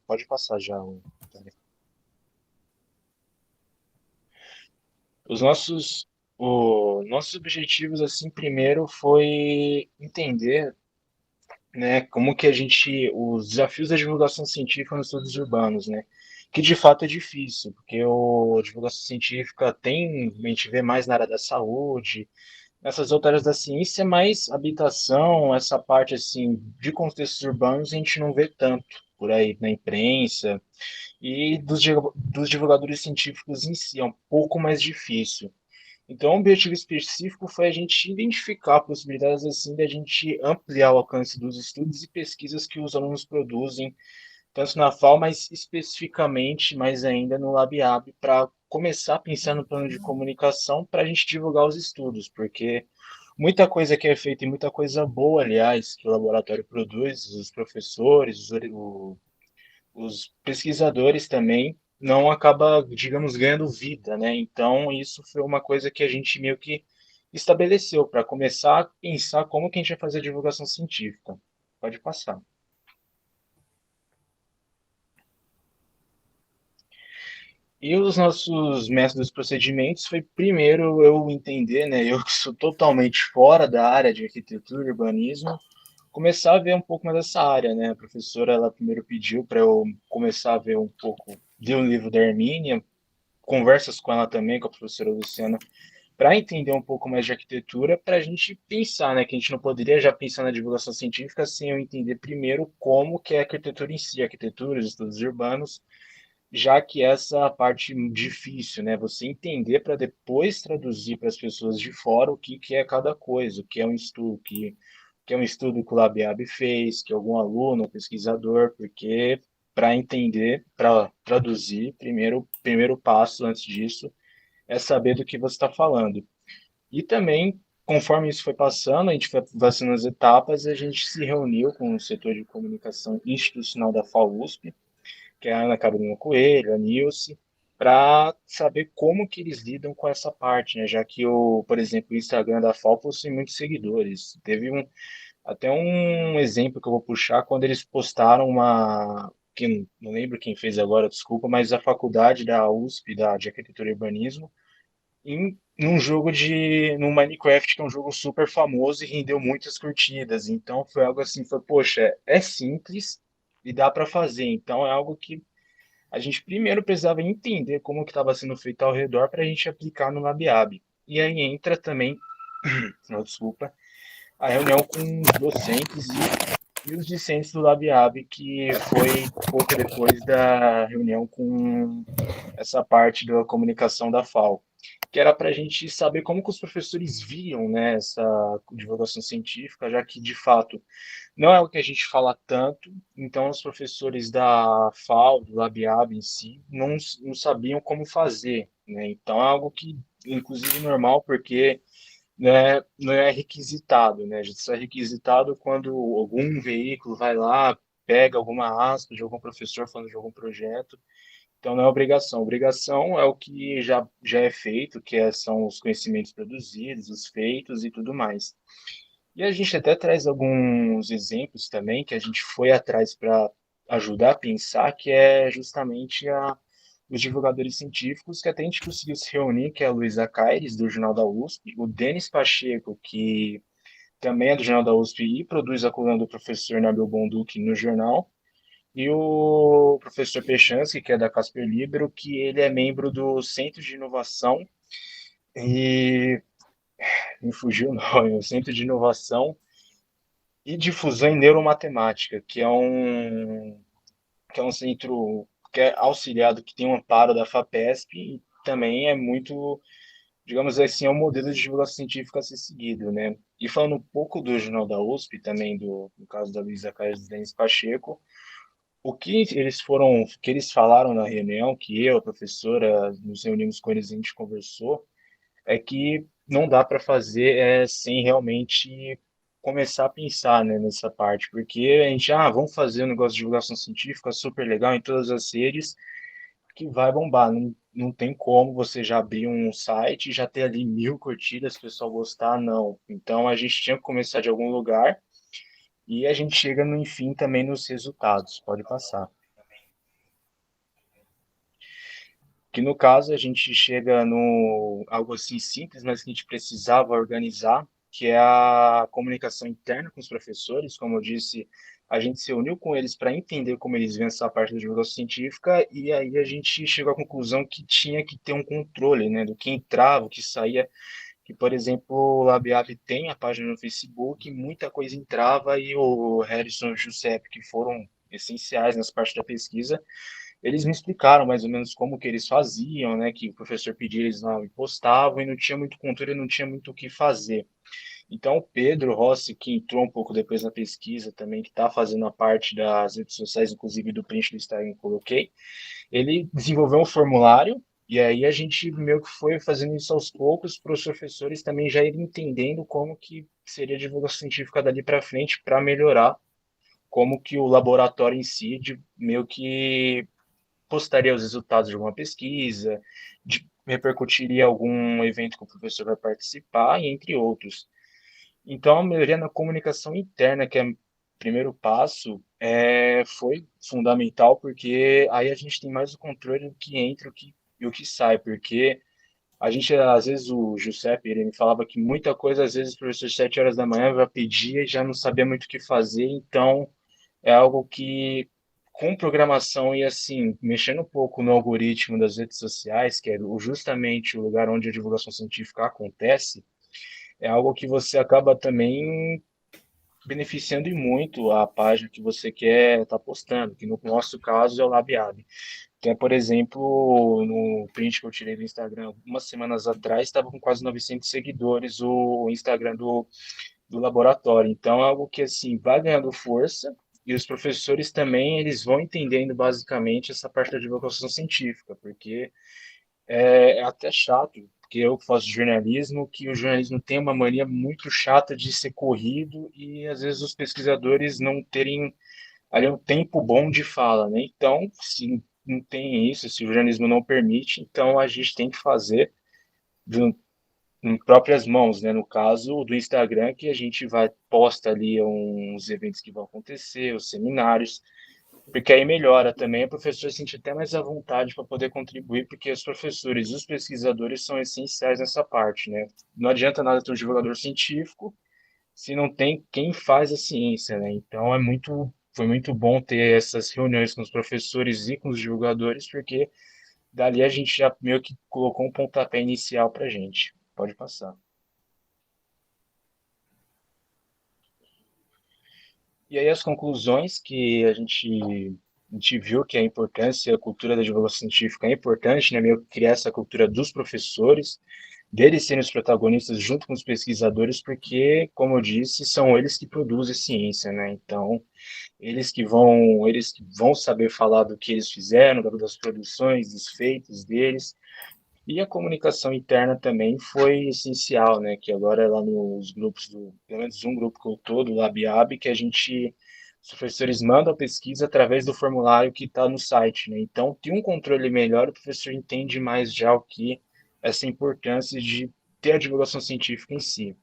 Pode passar já o... Nossos objetivos, assim, primeiro foi entender, né, como que os desafios da divulgação científica nos estudos urbanos, né, que de fato é difícil, porque a divulgação científica a gente vê mais na área da saúde, nessas outras áreas da ciência, mas habitação, essa parte, assim, de contextos urbanos, a gente não vê tanto por aí na imprensa, e dos divulgadores científicos em si, é um pouco mais difícil. Então, o objetivo específico foi a gente identificar possibilidades assim de a gente ampliar o alcance dos estudos e pesquisas que os alunos produzem, tanto na FAO, mas especificamente, mais ainda no LabIAB, para começar a pensar no plano de comunicação para a gente divulgar os estudos, porque muita coisa que é feita e muita coisa boa, aliás, que o laboratório produz, os professores, os pesquisadores também não acaba, digamos, ganhando vida, né? Então, isso foi uma coisa que a gente meio que estabeleceu para começar a pensar como que a gente vai fazer a divulgação científica. Pode passar. E os nossos métodos e procedimentos foi, primeiro, eu entender, né? Eu que sou totalmente fora da área de arquitetura e urbanismo, começar a ver um pouco mais dessa área, né? A professora, ela primeiro pediu para eu começar a ver um pouco, ler o livro da Hermínia, conversas com ela também, com a professora Luciana, para entender um pouco mais de arquitetura, para a gente pensar, né, que a gente não poderia já pensar na divulgação científica sem eu entender primeiro como que é a arquitetura em si, a arquitetura, os estudos urbanos, já que essa é a parte difícil, né, você entender para depois traduzir para as pessoas de fora o que é cada coisa, o que é um estudo, que é um estudo que o LabIAB fez, que algum aluno, pesquisador, porque para entender, para traduzir, primeiro passo antes disso é saber do que você está falando. E também, conforme isso foi passando, a gente foi vacinando as etapas, a gente se reuniu com o setor de comunicação institucional da FAUSP, que é a Ana Carolina Coelho, a Nilce, para saber como que eles lidam com essa parte, né? Já que, por exemplo, o Instagram da FAO possui muitos seguidores. Teve até um exemplo que eu vou puxar quando eles postaram que não lembro quem fez agora, desculpa, mas a faculdade da USP, de Arquitetura e Urbanismo, no Minecraft, que é um jogo super famoso e rendeu muitas curtidas. Então foi algo assim, poxa, é simples e dá para fazer. Então é algo que a gente primeiro precisava entender como que estava sendo feito ao redor para a gente aplicar no LabIAB. E aí entra também, não, desculpa, a reunião com os docentes e os discentes do LabIAB, que foi pouco depois da reunião com essa parte da comunicação da FAO, que era para a gente saber como que os professores viam, né, essa divulgação científica, já que, de fato, não é o que a gente fala tanto, então os professores da FAO, do LabIAB em si, não sabiam como fazer, né? Então é algo que, inclusive, é normal, porque né, não é requisitado, né? Só é requisitado quando algum veículo vai lá, pega alguma aspa de algum professor falando de algum projeto, então não é obrigação. Obrigação é o que já é feito, são os conhecimentos produzidos, os feitos e tudo mais. E a gente até traz alguns exemplos também que a gente foi atrás para ajudar a pensar, que é justamente os divulgadores científicos, que até a gente conseguiu se reunir, que é a Luísa Caires, do Jornal da USP, o Denis Pacheco, que também é do Jornal da USP e produz a coluna do professor Nabil Bonduki no jornal, e o professor Pechansky, que é da Casper Libero, que ele é membro do Centro de Inovação e me fugiu o nome, o Centro de Inovação e Difusão em Neuromatemática, que é um centro que é auxiliado, que tem um amparo da FAPESP e também é muito, digamos assim, é um modelo de divulgação científica a ser seguido, né? E falando um pouco do Jornal da USP, também no caso da Luísa Caires e do Denis Pacheco, o que eles falaram na reunião, que eu, a professora, nos reunimos com eles e a gente conversou, é que não dá para fazer sem realmente começar a pensar, né, nessa parte, porque a gente, vamos fazer um negócio de divulgação científica super legal em todas as redes, que vai bombar, não tem como você já abrir um site e já ter ali 1.000 curtidas, o pessoal gostar, não. Então a gente tinha que começar de algum lugar e a gente chega no enfim também nos resultados, pode passar. Que no caso a gente chega no algo assim simples, mas que a gente precisava organizar, que é a comunicação interna com os professores. Como eu disse, a gente se uniu com eles para entender como eles veem essa parte da divulgação científica, e aí a gente chegou à conclusão que tinha que ter um controle, né, do que entrava, o que saía, que, por exemplo, o LabIAB tem a página no Facebook, muita coisa entrava, e o Harrison e o Giuseppe, que foram essenciais nessa parte da pesquisa, eles me explicaram mais ou menos como que eles faziam, né, que o professor pedia, eles lá postavam e não tinha muito controle, não tinha muito o que fazer. Então, o Pedro Rossi, que entrou um pouco depois na pesquisa também, que está fazendo a parte das redes sociais, inclusive do print do Instagram que coloquei, ele desenvolveu um formulário e aí a gente meio que foi fazendo isso aos poucos para os professores também já irem entendendo como que seria a divulgação científica dali para frente para melhorar como que o laboratório em si meio que postaria os resultados de alguma pesquisa, repercutiria algum evento que o professor vai participar, e entre outros. Então, a melhoria na comunicação interna, que é o primeiro passo, foi fundamental, porque aí a gente tem mais o controle do que entra e o que sai, porque a gente, às vezes, o Giuseppe, ele me falava que muita coisa, às vezes, o professor, 7 horas da manhã, já pedia e já não sabia muito o que fazer, então é algo que, com programação e assim, mexendo um pouco no algoritmo das redes sociais, que é justamente o lugar onde a divulgação científica acontece, é algo que você acaba também beneficiando e muito a página que você quer estar postando, que no nosso caso é o LabIAB. Então, por exemplo, no print que eu tirei do Instagram algumas semanas atrás, estava com quase 900 seguidores o Instagram do laboratório. Então, é algo que assim vai ganhando força e os professores também eles vão entendendo basicamente essa parte da divulgação científica, porque é até chato, porque eu que faço jornalismo, que o jornalismo tem uma mania muito chata de ser corrido e às vezes os pesquisadores não terem ali um tempo bom de fala, né? Então, se não tem isso, se o jornalismo não permite, então a gente tem que fazer em próprias mãos, né? No caso do Instagram, que a gente vai posta ali uns eventos que vão acontecer, os seminários, porque aí melhora também, o professor se sente até mais à vontade para poder contribuir, porque os professores e os pesquisadores são essenciais nessa parte, né? Não adianta nada ter um divulgador científico se não tem quem faz a ciência, né? Então foi muito bom ter essas reuniões com os professores e com os divulgadores, porque dali a gente já meio que colocou um pontapé inicial para a gente. Pode passar. E aí as conclusões que a gente viu que a importância, a cultura da divulgação científica é importante, né, meio que criar essa cultura dos professores, deles serem os protagonistas junto com os pesquisadores, porque, como eu disse, são eles que produzem ciência, né? Então, eles que vão saber falar do que eles fizeram, das produções, dos feitos deles. E a comunicação interna também foi essencial, né? Que agora lá nos grupos pelo menos um grupo que eu tô, do LabIAB, que os professores mandam a pesquisa através do formulário que está no site, né? Então, tem um controle melhor, o professor entende mais já essa importância de ter a divulgação científica em si.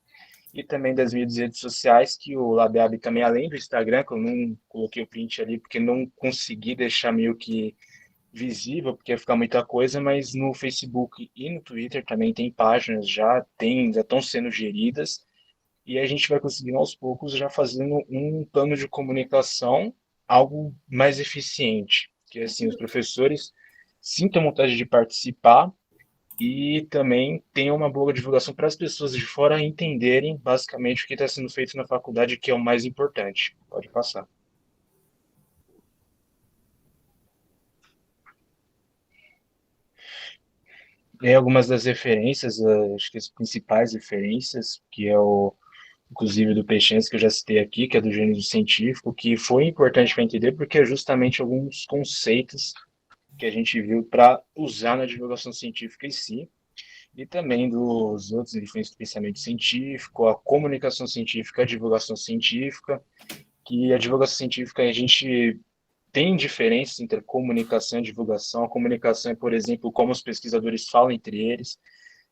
E também das mídias e redes sociais, que o LabIAB também, além do Instagram, que eu não coloquei o print ali, porque não consegui deixar meio que visível, porque ia ficar muita coisa, mas no Facebook e no Twitter também tem páginas já estão sendo geridas, e a gente vai conseguindo aos poucos já fazendo um plano de comunicação algo mais eficiente, que assim os professores sintam vontade de participar e também tenham uma boa divulgação para as pessoas de fora entenderem basicamente o que está sendo feito na faculdade, que é o mais importante. Pode passar. E algumas das referências, acho que as principais referências, que é inclusive do Peixes, que eu já citei aqui, que é do gênero científico, que foi importante para entender, porque é justamente alguns conceitos que a gente viu para usar na divulgação científica em si, e também dos outros influências do pensamento científico, a comunicação científica, a divulgação científica, que a divulgação científica a gente tem diferenças entre comunicação e divulgação. A comunicação é, por exemplo, como os pesquisadores falam entre eles.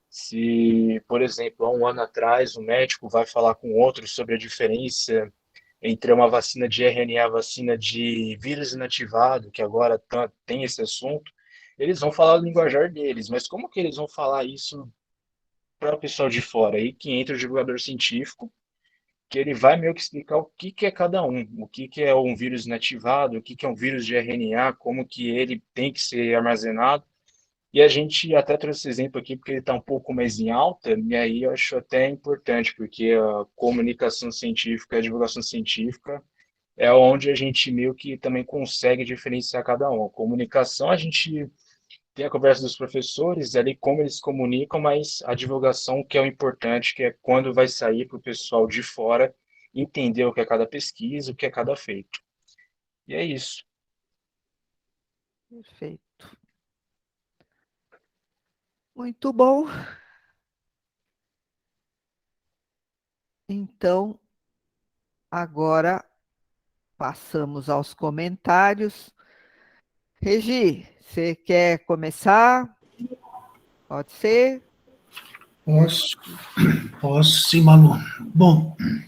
Se, por exemplo, há um ano atrás, um médico vai falar com outro sobre a diferença entre uma vacina de RNA e a vacina de vírus inativado, que agora tem esse assunto, eles vão falar o linguajar deles, mas como que eles vão falar isso para o pessoal de fora? Aí que entra o divulgador científico, que ele vai meio que explicar o que que é cada um, o que que é um vírus inativado, o que que é um vírus de RNA, como que ele tem que ser armazenado. E a gente até trouxe esse exemplo aqui porque ele está um pouco mais em alta, e aí eu acho até importante, porque a comunicação científica, a divulgação científica é onde a gente meio que também consegue diferenciar cada um. A comunicação, a gente tem a conversa dos professores, ali como eles comunicam, mas a divulgação que é o importante, que é quando vai sair para o pessoal de fora entender o que é cada pesquisa, o que é cada feito. E é isso. Perfeito. Muito bom. Então, agora passamos aos comentários. Regi, você quer começar? Pode ser? Posso sim, Manu. Bom, em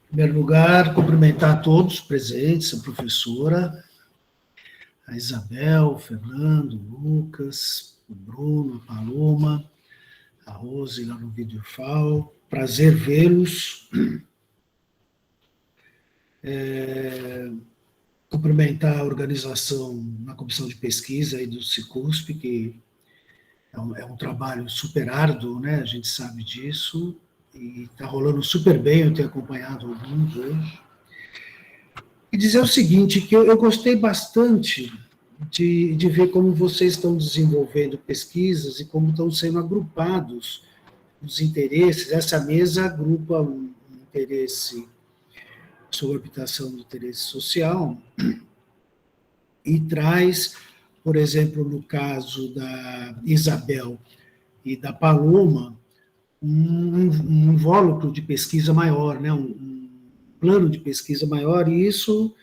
primeiro lugar, cumprimentar a todos os presentes, a professora, a Isabel, o Fernando, o Lucas, o Bruno, a Paloma, a Rose lá no Videofal. Prazer vê-los. Cumprimentar a organização na comissão de pesquisa aí do Cicusp, que é um trabalho super árduo, né? A gente sabe disso, e está rolando super bem, eu tenho acompanhado alguns hoje. E dizer o seguinte, que eu gostei bastante de ver como vocês estão desenvolvendo pesquisas e como estão sendo agrupados os interesses. Essa mesa agrupa um interesse sobre habitação do interesse social e traz, por exemplo, no caso da Isabel e da Paloma, um invólucro de pesquisa maior, né? Um plano de pesquisa maior, e isso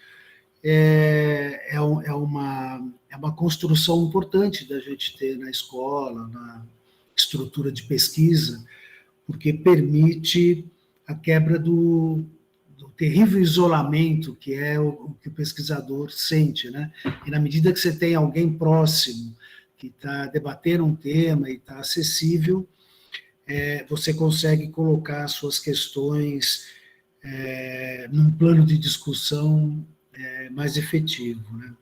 é uma construção importante da gente ter na escola, na estrutura de pesquisa, porque permite a quebra do terrível isolamento que é o que o pesquisador sente, né? E na medida que você tem alguém próximo que está debatendo um tema e está acessível, você consegue colocar suas questões num plano de discussão mais efetivo, né?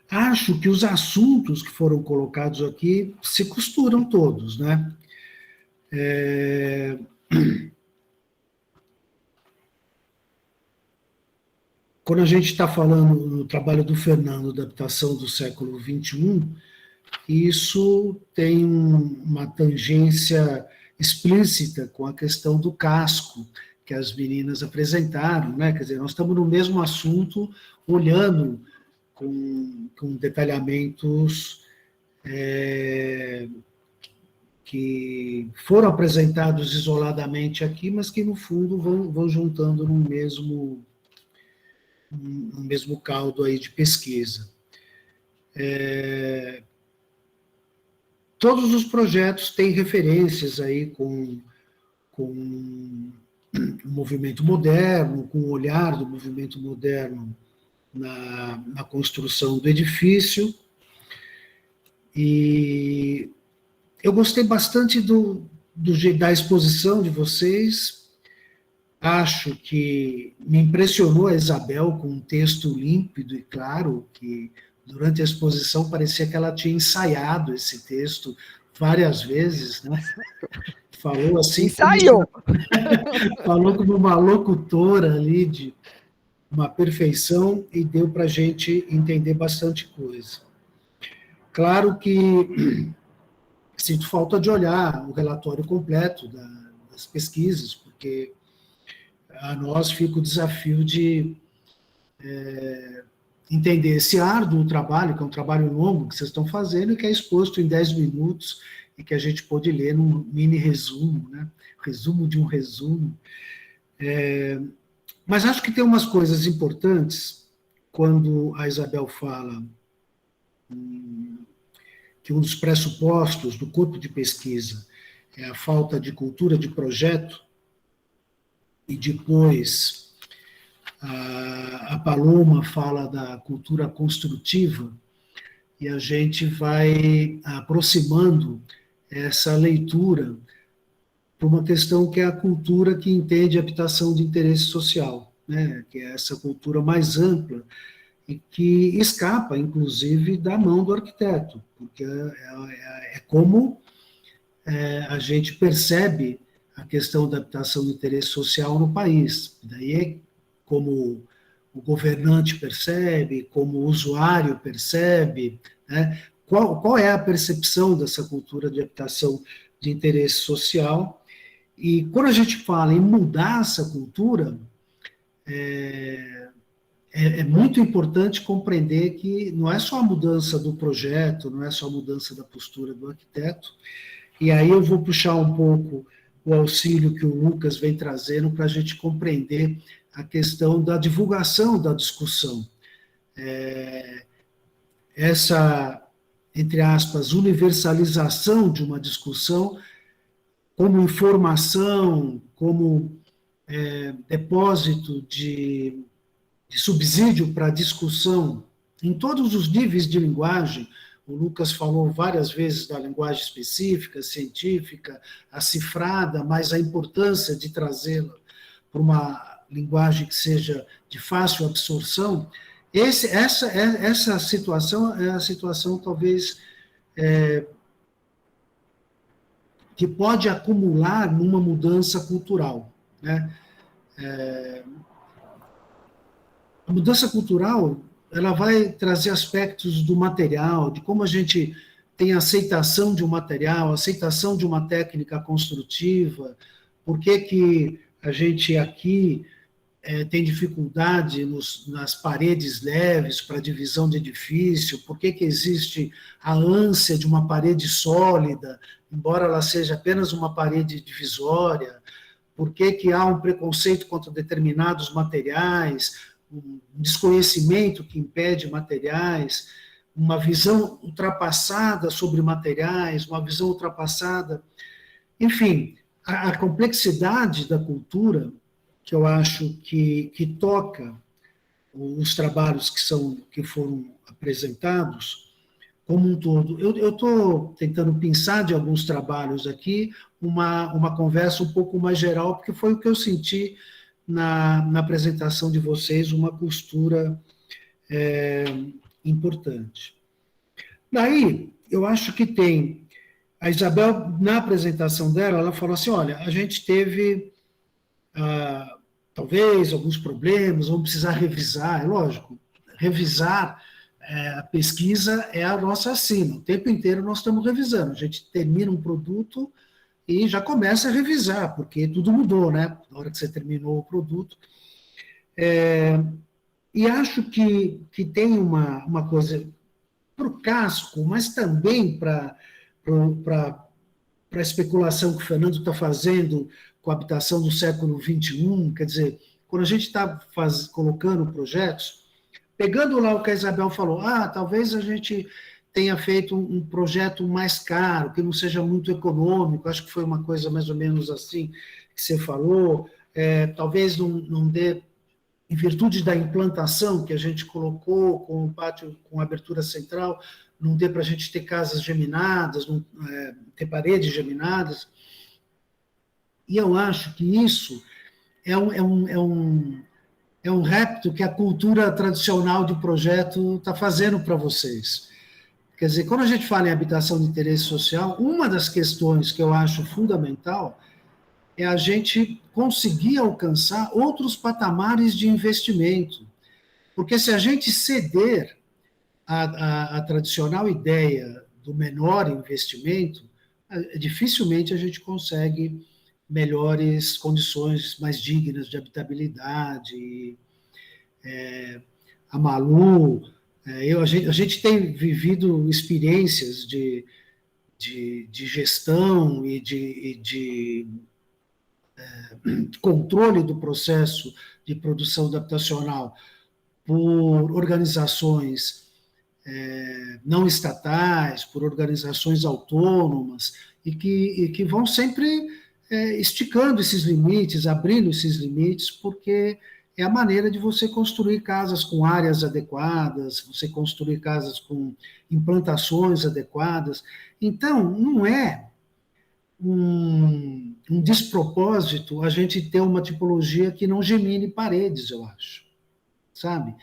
Acho que os assuntos que foram colocados aqui se costuram todos, né? quando a gente está falando no trabalho do Fernando, da habitação do século XXI, isso tem uma tangência explícita com a questão do casco que as meninas apresentaram, né? Quer dizer, nós estamos no mesmo assunto, olhando com detalhamentos que foram apresentados isoladamente aqui, mas que, no fundo, vão juntando no mesmo caldo aí de pesquisa. Todos os projetos têm referências aí com o movimento moderno, com o olhar do movimento moderno na construção do edifício. E eu gostei bastante da exposição de vocês. Acho que me impressionou a Isabel com um texto límpido e claro, que durante a exposição parecia que ela tinha ensaiado esse texto várias vezes, né? Falou assim... Ensaiou! Falou como uma locutora ali de uma perfeição e deu para a gente entender bastante coisa. Claro que sinto falta de olhar o relatório completo das pesquisas, porque a nós fica o desafio de entender esse árduo trabalho, que é um trabalho longo que vocês estão fazendo e que é exposto em 10 minutos e que a gente pode ler num mini resumo, né? Resumo de um resumo. Mas acho que tem umas coisas importantes quando a Isabel fala que um dos pressupostos do corpo de pesquisa é a falta de cultura de projeto, e depois a Paloma fala da cultura construtiva, e a gente vai aproximando essa leitura para uma questão que é a cultura que entende a habitação de interesse social, né? Que é essa cultura mais ampla e que escapa, inclusive, da mão do arquiteto, porque é como a gente percebe a questão da habitação de interesse social no país. Daí é como o governante percebe, como o usuário percebe, né? Qual é a percepção dessa cultura de habitação de interesse social? E quando a gente fala em mudar essa cultura, é muito importante compreender que não é só a mudança do projeto, não é só a mudança da postura do arquiteto, e aí eu vou puxar um pouco o auxílio que o Lucas vem trazendo para a gente compreender a questão da divulgação da discussão. Essa, entre aspas, universalização de uma discussão como informação, como depósito de subsídio para a discussão em todos os níveis de linguagem. O Lucas falou várias vezes da linguagem específica, científica, a cifrada, mas a importância de trazê-la para uma linguagem que seja de fácil absorção. Essa situação é a situação, talvez, que pode acumular numa mudança cultural, né? A mudança cultural, ela vai trazer aspectos do material, de como a gente tem aceitação de um material, aceitação de uma técnica construtiva, por que a gente aqui tem dificuldade nas paredes leves para divisão de edifício, por que existe a ânsia de uma parede sólida, embora ela seja apenas uma parede divisória, por que há um preconceito contra determinados materiais, um desconhecimento que impede materiais, uma visão ultrapassada sobre materiais, uma visão ultrapassada... Enfim, a complexidade da cultura, que eu acho que toca os trabalhos que foram apresentados, como um todo. Eu estou tentando pensar de alguns trabalhos aqui, uma conversa um pouco mais geral, porque foi o que eu senti na apresentação de vocês, uma postura importante. Daí, eu acho que tem... A Isabel, na apresentação dela, ela falou assim, olha, a gente teve talvez alguns problemas, vamos precisar revisar, é lógico, revisar a pesquisa é a nossa sina, o tempo inteiro nós estamos revisando, a gente termina um produto e já começa a revisar, porque tudo mudou, né, na hora que você terminou o produto. E acho que tem uma coisa para o casco, mas também para a especulação que o Fernando está fazendo com a habitação do século XXI, quer dizer, quando a gente está colocando projetos, pegando lá o que a Isabel falou, talvez a gente tenha feito um projeto mais caro, que não seja muito econômico, acho que foi uma coisa mais ou menos assim que você falou, talvez não dê, em virtude da implantação que a gente colocou com o pátio, com a abertura central, não dê para a gente ter casas geminadas, ter paredes geminadas. E eu acho que isso é um repto que a cultura tradicional de projeto está fazendo para vocês. Quer dizer, quando a gente fala em habitação de interesse social, uma das questões que eu acho fundamental é a gente conseguir alcançar outros patamares de investimento. Porque se a gente ceder a tradicional ideia do menor investimento, dificilmente a gente consegue melhores condições mais dignas de habitabilidade. A Malu, a gente tem vivido experiências de gestão e de controle do processo de produção habitacional por organizações não estatais, por organizações autônomas, e que vão sempre esticando esses limites, abrindo esses limites, porque é a maneira de você construir casas com áreas adequadas, você construir casas com implantações adequadas. Então, não é um despropósito a gente ter uma tipologia que não gemine paredes, eu acho, sabe?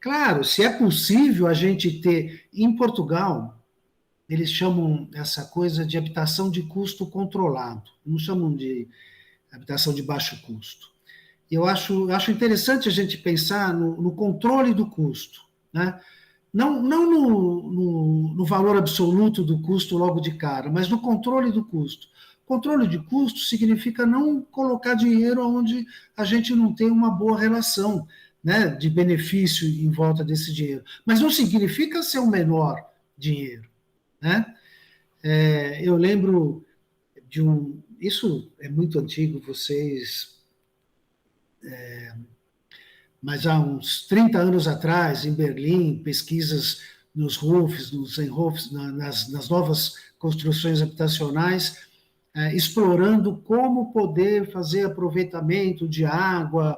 Claro, se é possível a gente ter, em Portugal, eles chamam essa coisa de habitação de custo controlado, não chamam de habitação de baixo custo. E eu acho interessante a gente pensar no controle do custo, né? Não no valor absoluto do custo logo de cara, mas no controle do custo. Controle de custo significa não colocar dinheiro onde a gente não tem uma boa relação, né, de benefício em volta desse dinheiro. Mas não significa ser o menor dinheiro, né? Eu lembro de isso é muito antigo, mas há uns 30 anos atrás, em Berlim, pesquisas nos RUFs, nos ENRUFs, nas novas construções habitacionais, explorando como poder fazer aproveitamento de água,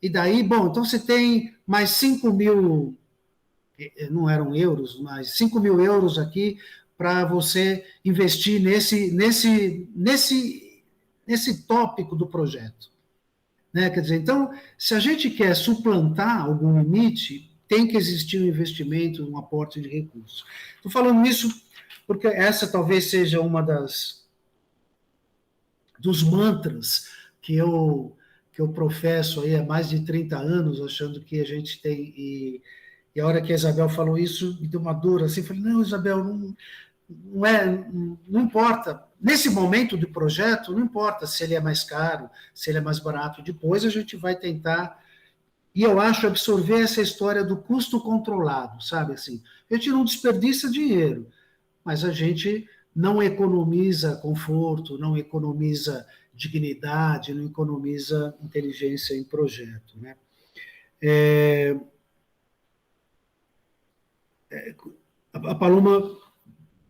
e daí, bom, então você tem mais 5 mil, não eram euros, mas 5 mil euros aqui para você investir nesse tópico do projeto. Né? Quer dizer, então, se a gente quer suplantar algum limite, tem que existir um investimento, um aporte de recursos. Estou falando isso porque essa talvez seja uma dos mantras que eu professo aí há mais de 30 anos, achando que a gente tem... E a hora que a Isabel falou isso, me deu uma dor assim, eu falei, não, Isabel, não importa. Nesse momento do projeto, não importa se ele é mais caro, se ele é mais barato. Depois a gente vai tentar, e eu acho, absorver essa história do custo controlado, sabe? Assim, a gente não desperdiça dinheiro, mas a gente não economiza conforto, não economiza dignidade, não economiza inteligência em projeto, né? A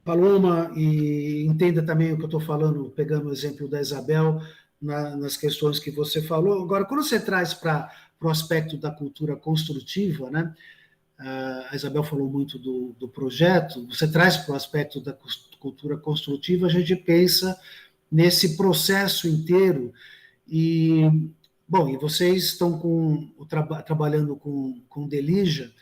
Paloma, e entenda também o que eu estou falando, pegando o exemplo da Isabel, nas questões que você falou. Agora, quando você traz para o aspecto da cultura construtiva, né? A Isabel falou muito do projeto, você traz para o aspecto da cultura construtiva, a gente pensa nesse processo inteiro, e vocês estão trabalhando com Delija,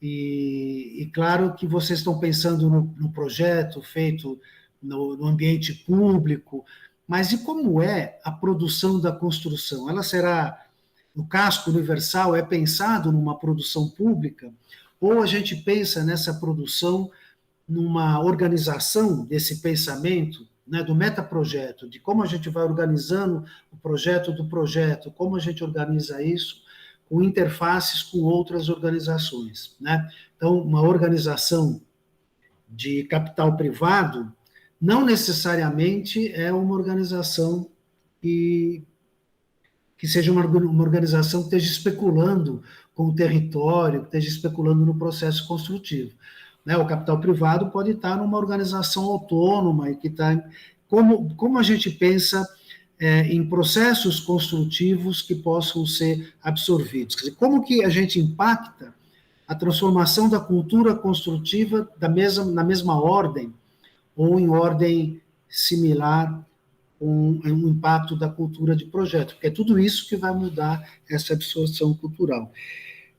e claro que vocês estão pensando no projeto feito no ambiente público, mas e como é a produção da construção? Ela será, o casco universal é pensado numa produção pública, ou a gente pensa nessa produção numa organização desse pensamento, né, do metaprojeto, de como a gente vai organizando o projeto do projeto, como a gente organiza isso com interfaces com outras organizações, né? Então, uma organização de capital privado não necessariamente é uma organização que seja uma organização que esteja especulando com o território, que esteja especulando no processo construtivo. Né? O capital privado pode estar numa organização autônoma e que está... Como a gente pensa em processos construtivos que possam ser absorvidos? Quer dizer, como que a gente impacta a transformação da cultura construtiva na mesma ordem, ou em ordem similar, um impacto da cultura de projeto, porque é tudo isso que vai mudar essa absorção cultural.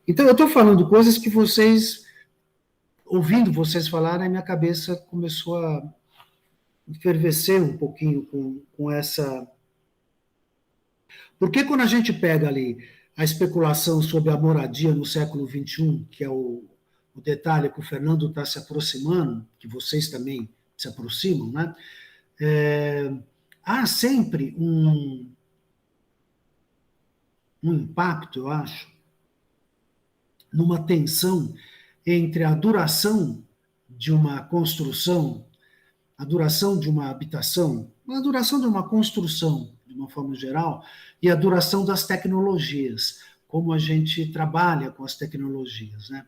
Então, eu estou falando coisas que vocês, ouvindo vocês falarem, a minha cabeça começou a efervescer um pouquinho com essa... Porque quando a gente pega ali a especulação sobre a moradia no século XXI, que é o detalhe que o Fernando está se aproximando, que vocês também se aproximam, né? Há sempre um impacto, eu acho, numa tensão entre a duração de uma construção, a duração de uma habitação, a duração de uma construção, de uma forma geral, e a duração das tecnologias, como a gente trabalha com as tecnologias, né?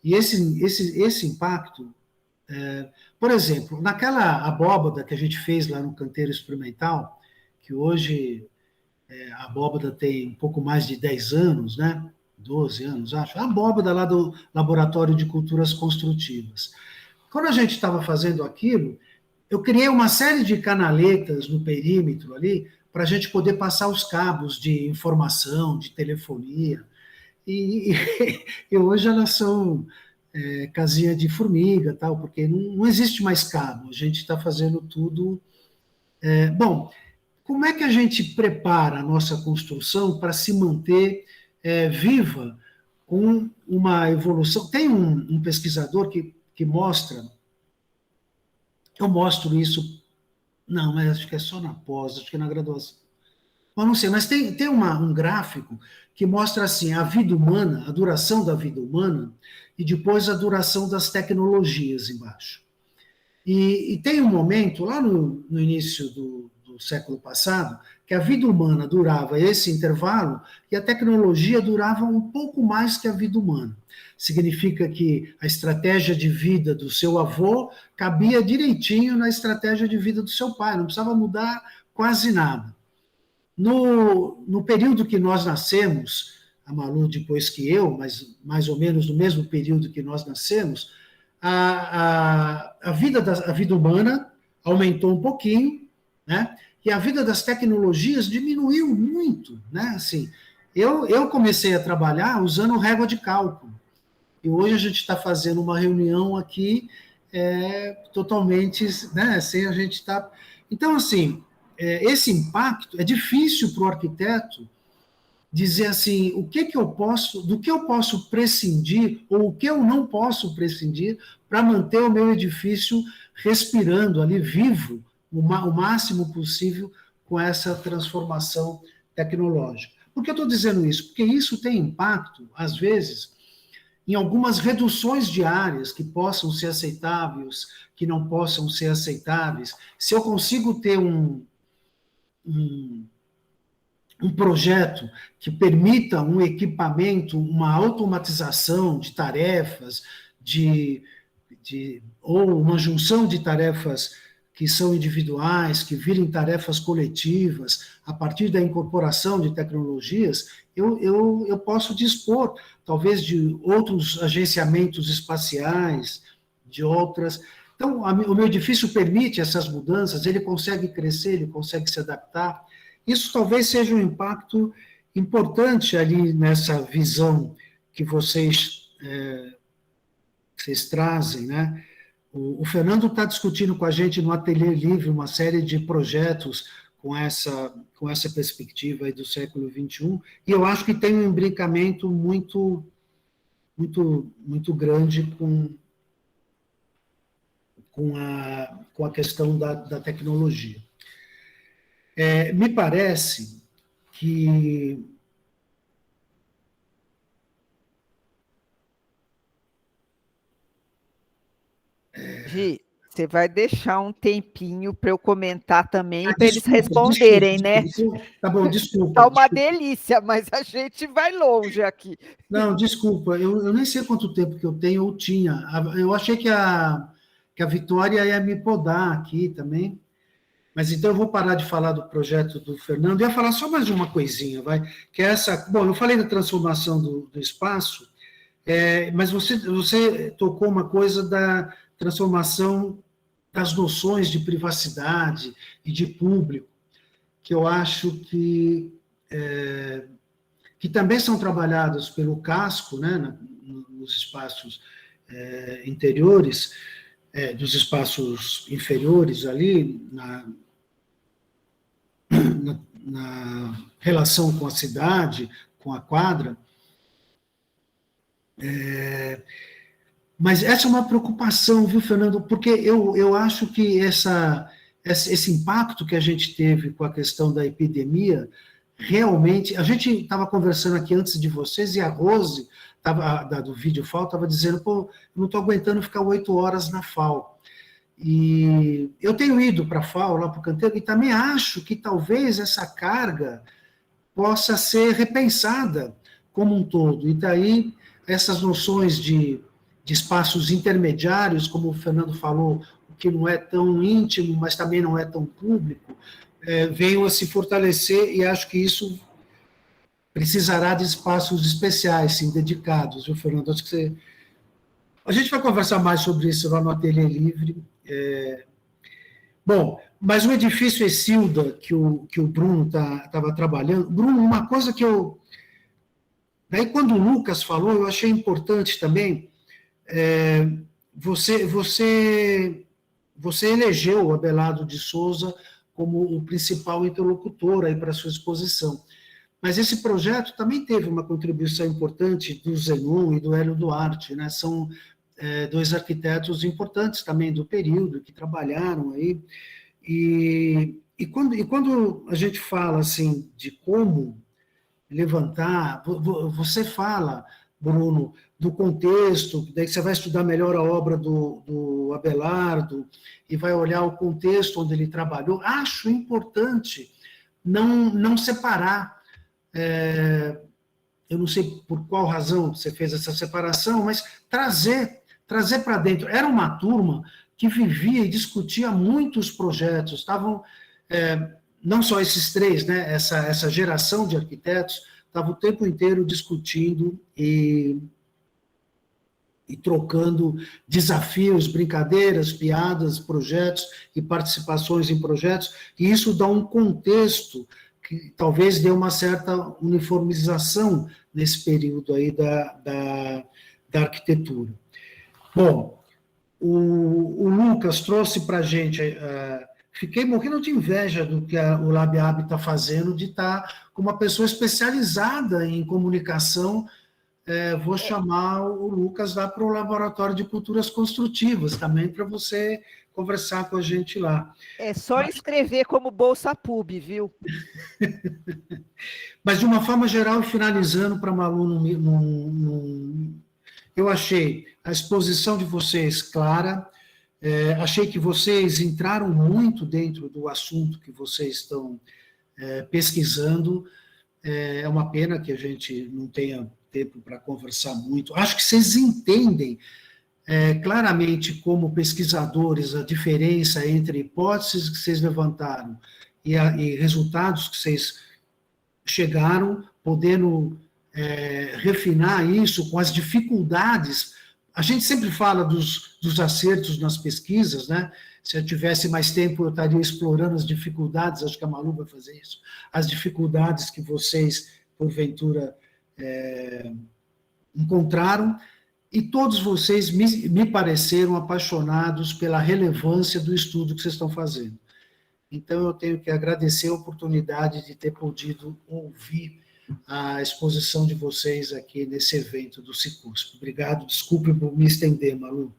E esse impacto, por exemplo, naquela abóbada que a gente fez lá no canteiro experimental, que hoje a abóbada tem um pouco mais de 10 anos, né? 12 anos, acho, a abóbada lá do Laboratório de Culturas Construtivas. Quando a gente estava fazendo aquilo, eu criei uma série de canaletas no perímetro ali, para a gente poder passar os cabos de informação, de telefonia, e hoje elas são casinha de formiga, tal, porque não existe mais cabo, a gente está fazendo tudo... Bom, como é que a gente prepara a nossa construção para se manter viva com uma evolução? Tem um pesquisador que mostra, eu mostro isso, não, mas acho que é só na pós, acho que é na graduação, mas não sei, mas tem um gráfico que mostra assim, a vida humana, a duração da vida humana, e depois a duração das tecnologias embaixo. E tem um momento, lá no início do século passado, que a vida humana durava esse intervalo e a tecnologia durava um pouco mais que a vida humana. Significa que a estratégia de vida do seu avô cabia direitinho na estratégia de vida do seu pai, não precisava mudar quase nada. No período que nós nascemos, a Malu depois que eu, mas mais ou menos no mesmo período que nós nascemos, a vida humana aumentou um pouquinho, né? E a vida das tecnologias diminuiu muito, né? Assim, eu comecei a trabalhar usando régua de cálculo, e hoje a gente está fazendo uma reunião aqui totalmente, né, sem a gente estar... Então, assim, esse impacto, é difícil para o arquiteto dizer assim, do que eu posso prescindir, ou o que eu não posso prescindir para manter o meu edifício respirando ali, vivo, o máximo possível com essa transformação tecnológica. Por que eu estou dizendo isso? Porque isso tem impacto, às vezes, em algumas reduções de áreas que possam ser aceitáveis, que não possam ser aceitáveis. Se eu consigo ter um projeto que permita um equipamento, uma automatização de tarefas, ou uma junção de tarefas que são individuais, que virem tarefas coletivas, a partir da incorporação de tecnologias, eu posso dispor, talvez, de outros agenciamentos espaciais, de outras... Então, o meu edifício permite essas mudanças, ele consegue crescer, ele consegue se adaptar. Isso talvez seja um impacto importante ali nessa visão que vocês trazem, né? O Fernando está discutindo com a gente no Ateliê Livre uma série de projetos com essa perspectiva aí do século XXI, e eu acho que tem um imbricamento muito grande com a questão da tecnologia. Me parece que Gi, você vai deixar um tempinho para eu comentar também, para eles responderem, né? Tá bom, desculpa. Tá uma delícia, mas a gente vai longe aqui. Não, desculpa, eu nem sei quanto tempo que eu tenho ou tinha. Eu achei que a Vitória ia me podar aqui também, mas então eu vou parar de falar do projeto do Fernando, eu ia falar só mais uma coisinha, vai, que é essa... Bom, eu falei da transformação do espaço, mas você tocou uma coisa da transformação das noções de privacidade e de público, que eu acho que também são trabalhadas pelo casco, né, nos espaços interiores, dos espaços inferiores ali, na relação com a cidade, com a quadra. Mas essa é uma preocupação, viu, Fernando? Porque eu acho que esse impacto que a gente teve com a questão da epidemia, realmente, a gente estava conversando aqui antes de vocês, e a Rose, do Vídeo FAO, estava dizendo, pô, eu não estou aguentando ficar 8 horas na FAO. E eu tenho ido para a FAO, lá para o canteiro, e também acho que talvez essa carga possa ser repensada como um todo. E daí, essas noções de espaços intermediários, como o Fernando falou, o que não é tão íntimo, mas também não é tão público, venham a se fortalecer, e acho que isso precisará de espaços especiais, sim, dedicados, viu, Fernando? Acho que a gente vai conversar mais sobre isso lá no Ateliê Livre. Bom, mas o edifício Exilda, que o Bruno estava trabalhando... Bruno, uma coisa que eu... Daí, quando o Lucas falou, eu achei importante também, você elegeu o Abelardo de Souza como o principal interlocutor aí para a sua exposição. Mas esse projeto também teve uma contribuição importante do Zenon e do Hélio Duarte, né? São dois arquitetos importantes também do período, que trabalharam aí. E quando a gente fala assim, de como levantar, você fala, Bruno, do contexto, daí você vai estudar melhor a obra do Abelardo e vai olhar o contexto onde ele trabalhou. Acho importante não separar. Eu não sei por qual razão você fez essa separação, mas trazer para dentro. Era uma turma que vivia e discutia muitos projetos, estavam, não só esses três, né, essa geração de arquitetos, estava o tempo inteiro discutindo e trocando desafios, brincadeiras, piadas, projetos e participações em projetos, e isso dá um contexto que talvez dê uma certa uniformização nesse período aí da arquitetura. Bom, o Lucas trouxe para a gente, fiquei morrendo de inveja do que o LabHab está fazendo, de estar com uma pessoa especializada em comunicação. Vou chamar o Lucas lá para o Laboratório de Culturas Construtivas, também para você conversar com a gente lá. É só escrever como Bolsa Pub, viu? Mas, de uma forma geral, finalizando para Malu, eu achei a exposição de vocês clara, achei que vocês entraram muito dentro do assunto que vocês estão pesquisando. É uma pena que a gente não tenha tempo para conversar muito. Acho que vocês entendem claramente, como pesquisadores, a diferença entre hipóteses que vocês levantaram e resultados que vocês chegaram, podendo refinar isso com as dificuldades. A gente sempre fala dos acertos nas pesquisas, né? Se eu tivesse mais tempo, eu estaria explorando as dificuldades, acho que a Malu vai fazer isso, as dificuldades que vocês, porventura, encontraram, e todos vocês me pareceram apaixonados pela relevância do estudo que vocês estão fazendo. Então, eu tenho que agradecer a oportunidade de ter podido ouvir a exposição de vocês aqui nesse evento do Cicusp. Obrigado, desculpe por me estender, Malu.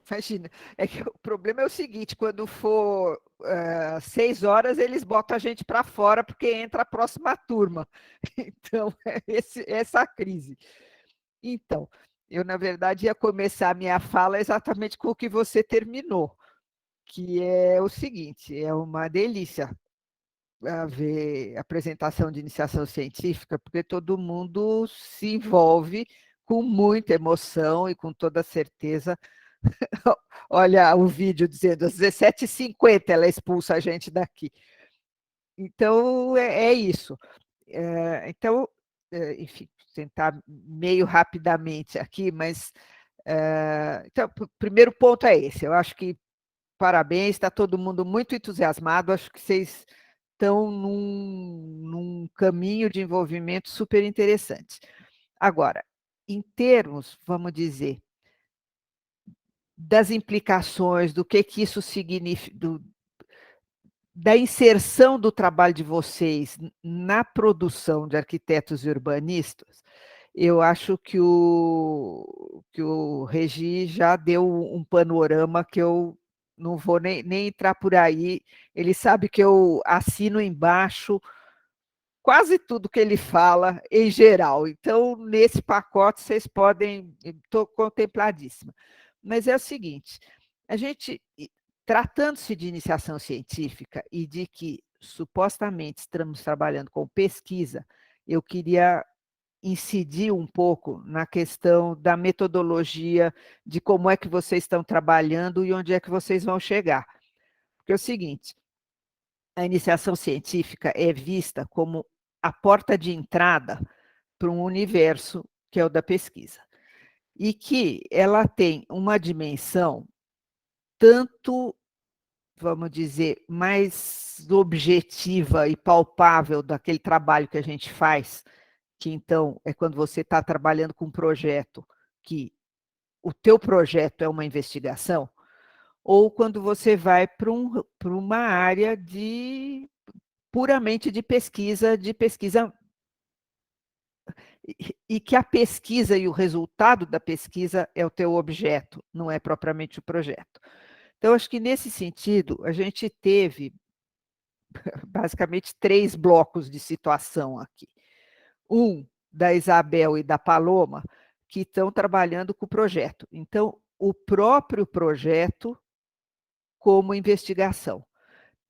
Imagina, é que o problema é o seguinte, quando for 6 horas, eles botam a gente para fora, porque entra a próxima turma. Então, essa a crise. Então, eu, na verdade, ia começar a minha fala exatamente com o que você terminou, que é o seguinte, é uma delícia ver apresentação de iniciação científica, porque todo mundo se envolve com muita emoção e com toda certeza. Olha o vídeo dizendo às 17h50 ela expulsa a gente daqui. Então, é isso. Então, enfim, tentar meio rapidamente aqui, mas então, o primeiro ponto é esse. Eu acho que parabéns, está todo mundo muito entusiasmado, acho que vocês estão num caminho de envolvimento super interessante. Agora, em termos, vamos dizer, das implicações, do que isso significa, da inserção do trabalho de vocês na produção de arquitetos e urbanistas, eu acho que o Regi já deu um panorama que eu não vou nem entrar por aí. Ele sabe que eu assino embaixo quase tudo que ele fala em geral. Então, nesse pacote, vocês podem... Estou contempladíssima. Mas é o seguinte, a gente, tratando-se de iniciação científica e de que supostamente estamos trabalhando com pesquisa, eu queria incidir um pouco na questão da metodologia, de como é que vocês estão trabalhando e onde é que vocês vão chegar. Porque é o seguinte, a iniciação científica é vista como a porta de entrada para um universo que é o da pesquisa, e que ela tem uma dimensão tanto, vamos dizer, mais objetiva e palpável daquele trabalho que a gente faz, que então é quando você está trabalhando com um projeto, que o teu projeto é uma investigação, ou quando você vai para uma área puramente de pesquisa, e que a pesquisa e o resultado da pesquisa é o teu objeto, não é propriamente o projeto. Então, acho que nesse sentido, a gente teve basicamente 3 blocos de situação aqui. Da Isabel e da Paloma, que estão trabalhando com o projeto. Então, o próprio projeto como investigação.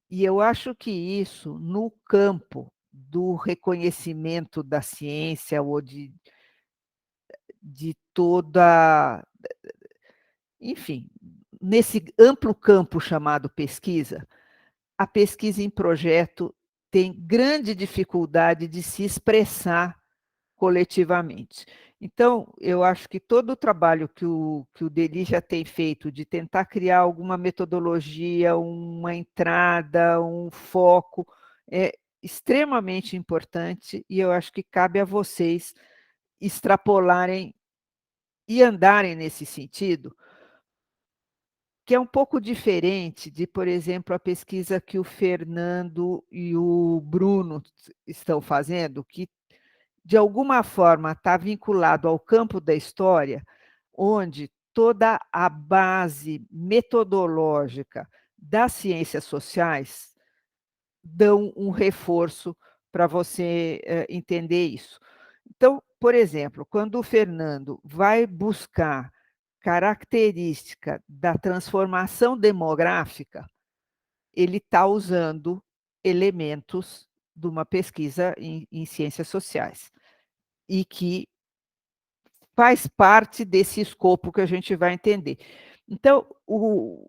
E eu acho que isso, no campo do reconhecimento da ciência ou de toda... Enfim, nesse amplo campo chamado pesquisa, a pesquisa em projeto tem grande dificuldade de se expressar coletivamente. Então, eu acho que todo o trabalho que o Deli já tem feito de tentar criar alguma metodologia, uma entrada, um foco, é extremamente importante e eu acho que cabe a vocês extrapolarem e andarem nesse sentido, que é um pouco diferente de, por exemplo, a pesquisa que o Fernando e o Bruno estão fazendo, que de alguma forma está vinculado ao campo da história, onde toda a base metodológica das ciências sociais dão um reforço para você entender isso. Então, por exemplo, quando o Fernando vai buscar característica da transformação demográfica, ele está usando elementos de uma pesquisa em ciências sociais, e que faz parte desse escopo que a gente vai entender. Então, o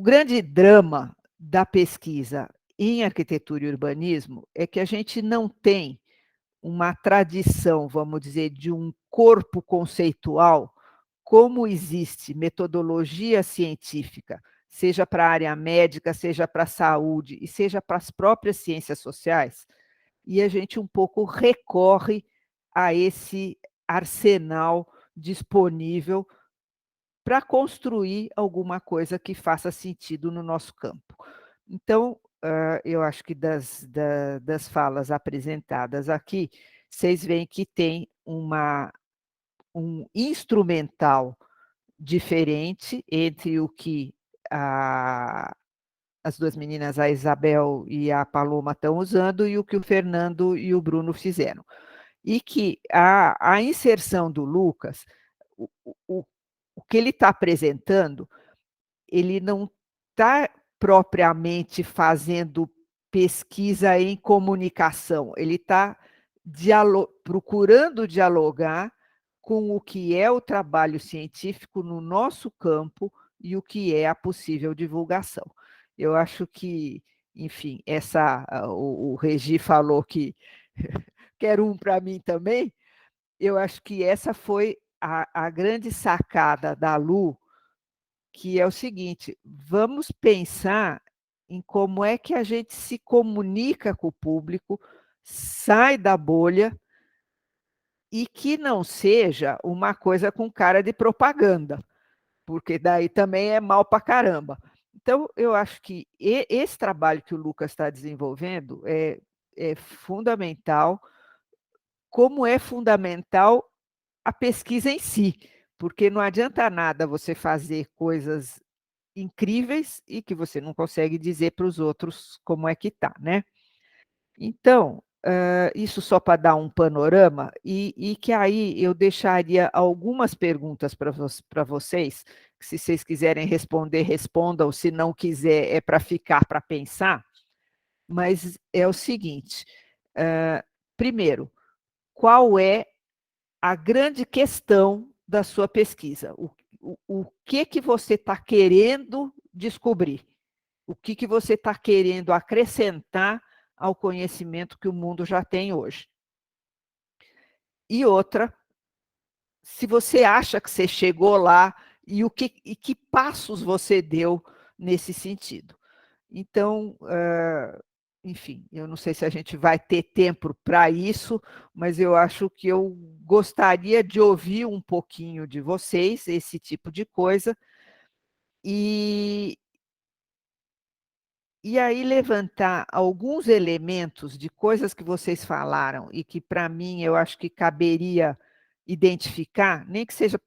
grande drama da pesquisa em arquitetura e urbanismo é que a gente não tem uma tradição, vamos dizer, de um corpo conceitual, como existe metodologia científica, seja para a área médica, seja para a saúde e seja para as próprias ciências sociais, e a gente um pouco recorre a esse arsenal disponível para construir alguma coisa que faça sentido no nosso campo. Então, eu acho que das falas apresentadas aqui, vocês veem que tem um instrumental diferente entre o que as duas meninas, a Isabel e a Paloma, estão usando e o que o Fernando e o Bruno fizeram. E que a inserção do Lucas, o que ele está apresentando, ele não está propriamente fazendo pesquisa em comunicação, ele está procurando dialogar com o que é o trabalho científico no nosso campo e o que é a possível divulgação. Eu acho que, enfim, o Regi falou que quer um para mim também, eu acho que essa foi a grande sacada da Lu, que é o seguinte: vamos pensar em como é que a gente se comunica com o público, sai da bolha, e que não seja uma coisa com cara de propaganda, porque daí também é mal para caramba. Então, eu acho que esse trabalho que o Lucas está desenvolvendo é fundamental, como é fundamental a pesquisa em si, porque não adianta nada você fazer coisas incríveis e que você não consegue dizer para os outros como é que está, né? Então, isso só para dar um panorama, e que aí eu deixaria algumas perguntas para vocês, que se vocês quiserem responder, respondam, se não quiser, é para ficar para pensar, mas é o seguinte: primeiro, qual é a grande questão da sua pesquisa? O que você está querendo descobrir? O que você está querendo acrescentar ao conhecimento que o mundo já tem hoje? E outra, se você acha que você chegou lá e que passos você deu nesse sentido. Então, enfim, eu não sei se a gente vai ter tempo para isso, mas eu acho que eu gostaria de ouvir um pouquinho de vocês, esse tipo de coisa, e aí levantar alguns elementos de coisas que vocês falaram e que, para mim, eu acho que caberia identificar, nem que seja,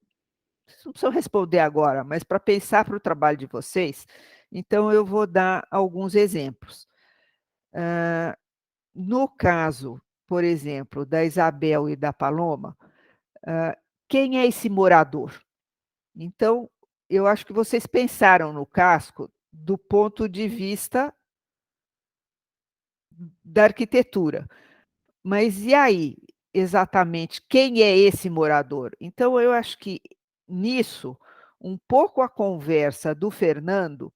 vocês não precisam responder agora, mas para pensar para o trabalho de vocês. Então, eu vou dar alguns exemplos. No caso, por exemplo, da Isabel e da Paloma, quem é esse morador? Então, eu acho que vocês pensaram no casco do ponto de vista da arquitetura. Mas e aí, exatamente, quem é esse morador? Então, eu acho que nisso, um pouco a conversa do Fernando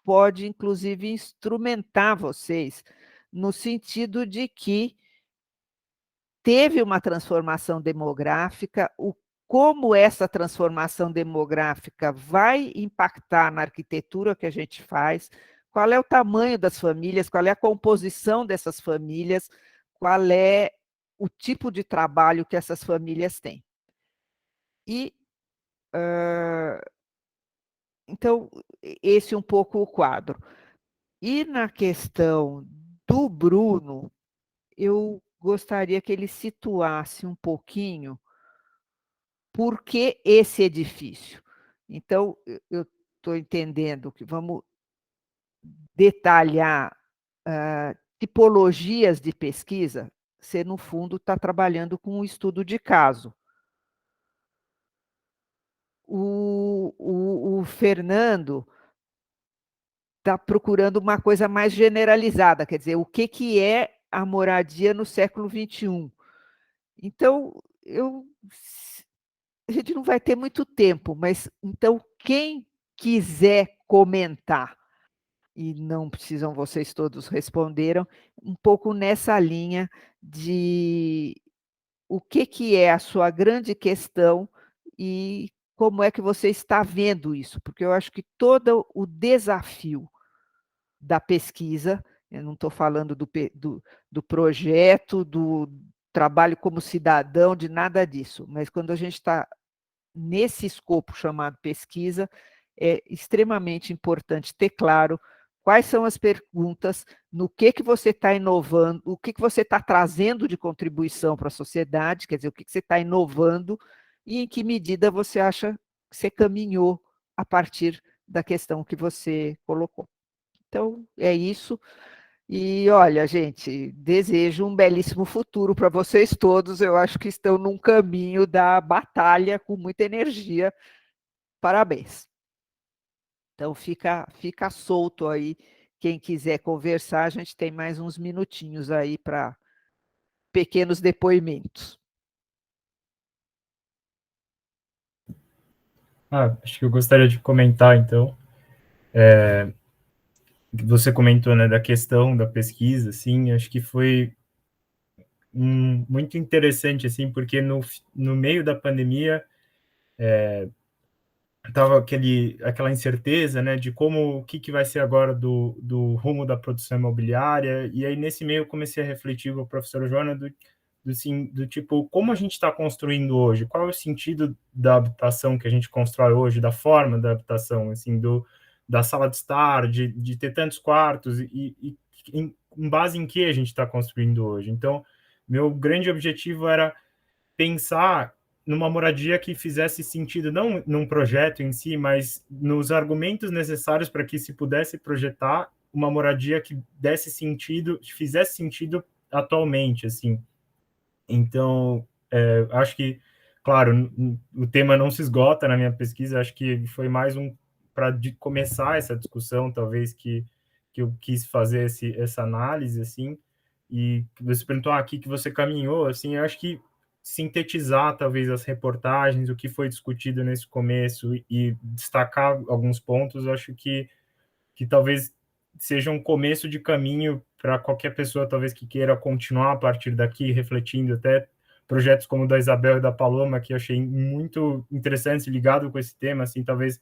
pode, inclusive, instrumentar vocês, no sentido de que teve uma transformação demográfica, como essa transformação demográfica vai impactar na arquitetura que a gente faz, qual é o tamanho das famílias, qual é a composição dessas famílias, qual é o tipo de trabalho que essas famílias têm. E, então, esse é um pouco o quadro. E na questão do Bruno, eu gostaria que ele situasse um pouquinho por que esse edifício. Então, eu estou entendendo que vamos detalhar tipologias de pesquisa. Você, no fundo, está trabalhando com um estudo de caso. O Fernando está procurando uma coisa mais generalizada, quer dizer, o que é a moradia no século XXI. Então, a gente não vai ter muito tempo, mas então quem quiser comentar, e não precisam vocês todos responderam, um pouco nessa linha de o que é a sua grande questão e como é que você está vendo isso, porque eu acho que todo o desafio da pesquisa, eu não estou falando do projeto, do trabalho como cidadão, de nada disso, mas quando a gente está nesse escopo chamado pesquisa, é extremamente importante ter claro quais são as perguntas, no que você está inovando, o que você está trazendo de contribuição para a sociedade, quer dizer, o que você está inovando e em que medida você acha que você caminhou a partir da questão que você colocou. Então, é isso. E olha, gente, desejo um belíssimo futuro para vocês todos. Eu acho que estão num caminho da batalha com muita energia. Parabéns. Então, fica solto aí. Quem quiser conversar, a gente tem mais uns minutinhos aí para pequenos depoimentos. Acho que eu gostaria de comentar, então, que você comentou, né, da questão da pesquisa, assim, acho que foi muito interessante, assim, porque no meio da pandemia estava aquela incerteza, né, de o que vai ser agora do rumo da produção imobiliária, e aí nesse meio eu comecei a refletir com o professor Joana do tipo, como a gente está construindo hoje, qual é o sentido da habitação que a gente constrói hoje, da forma da habitação, assim, da sala de estar, de ter tantos quartos, e em base em que a gente está construindo hoje. Então, meu grande objetivo era pensar numa moradia que fizesse sentido, não num projeto em si, mas nos argumentos necessários para que se pudesse projetar uma moradia que desse sentido, que fizesse sentido atualmente, assim. Então, acho que, claro, o tema não se esgota na minha pesquisa, acho que foi mais para começar essa discussão, talvez, que eu quis fazer essa análise, assim, e você perguntou aqui que você caminhou, assim, eu acho que sintetizar, talvez, as reportagens, o que foi discutido nesse começo e destacar alguns pontos, eu acho que talvez seja um começo de caminho para qualquer pessoa, talvez, que queira continuar a partir daqui, refletindo até projetos como o da Isabel e da Paloma, que eu achei muito interessante, ligado com esse tema, assim, talvez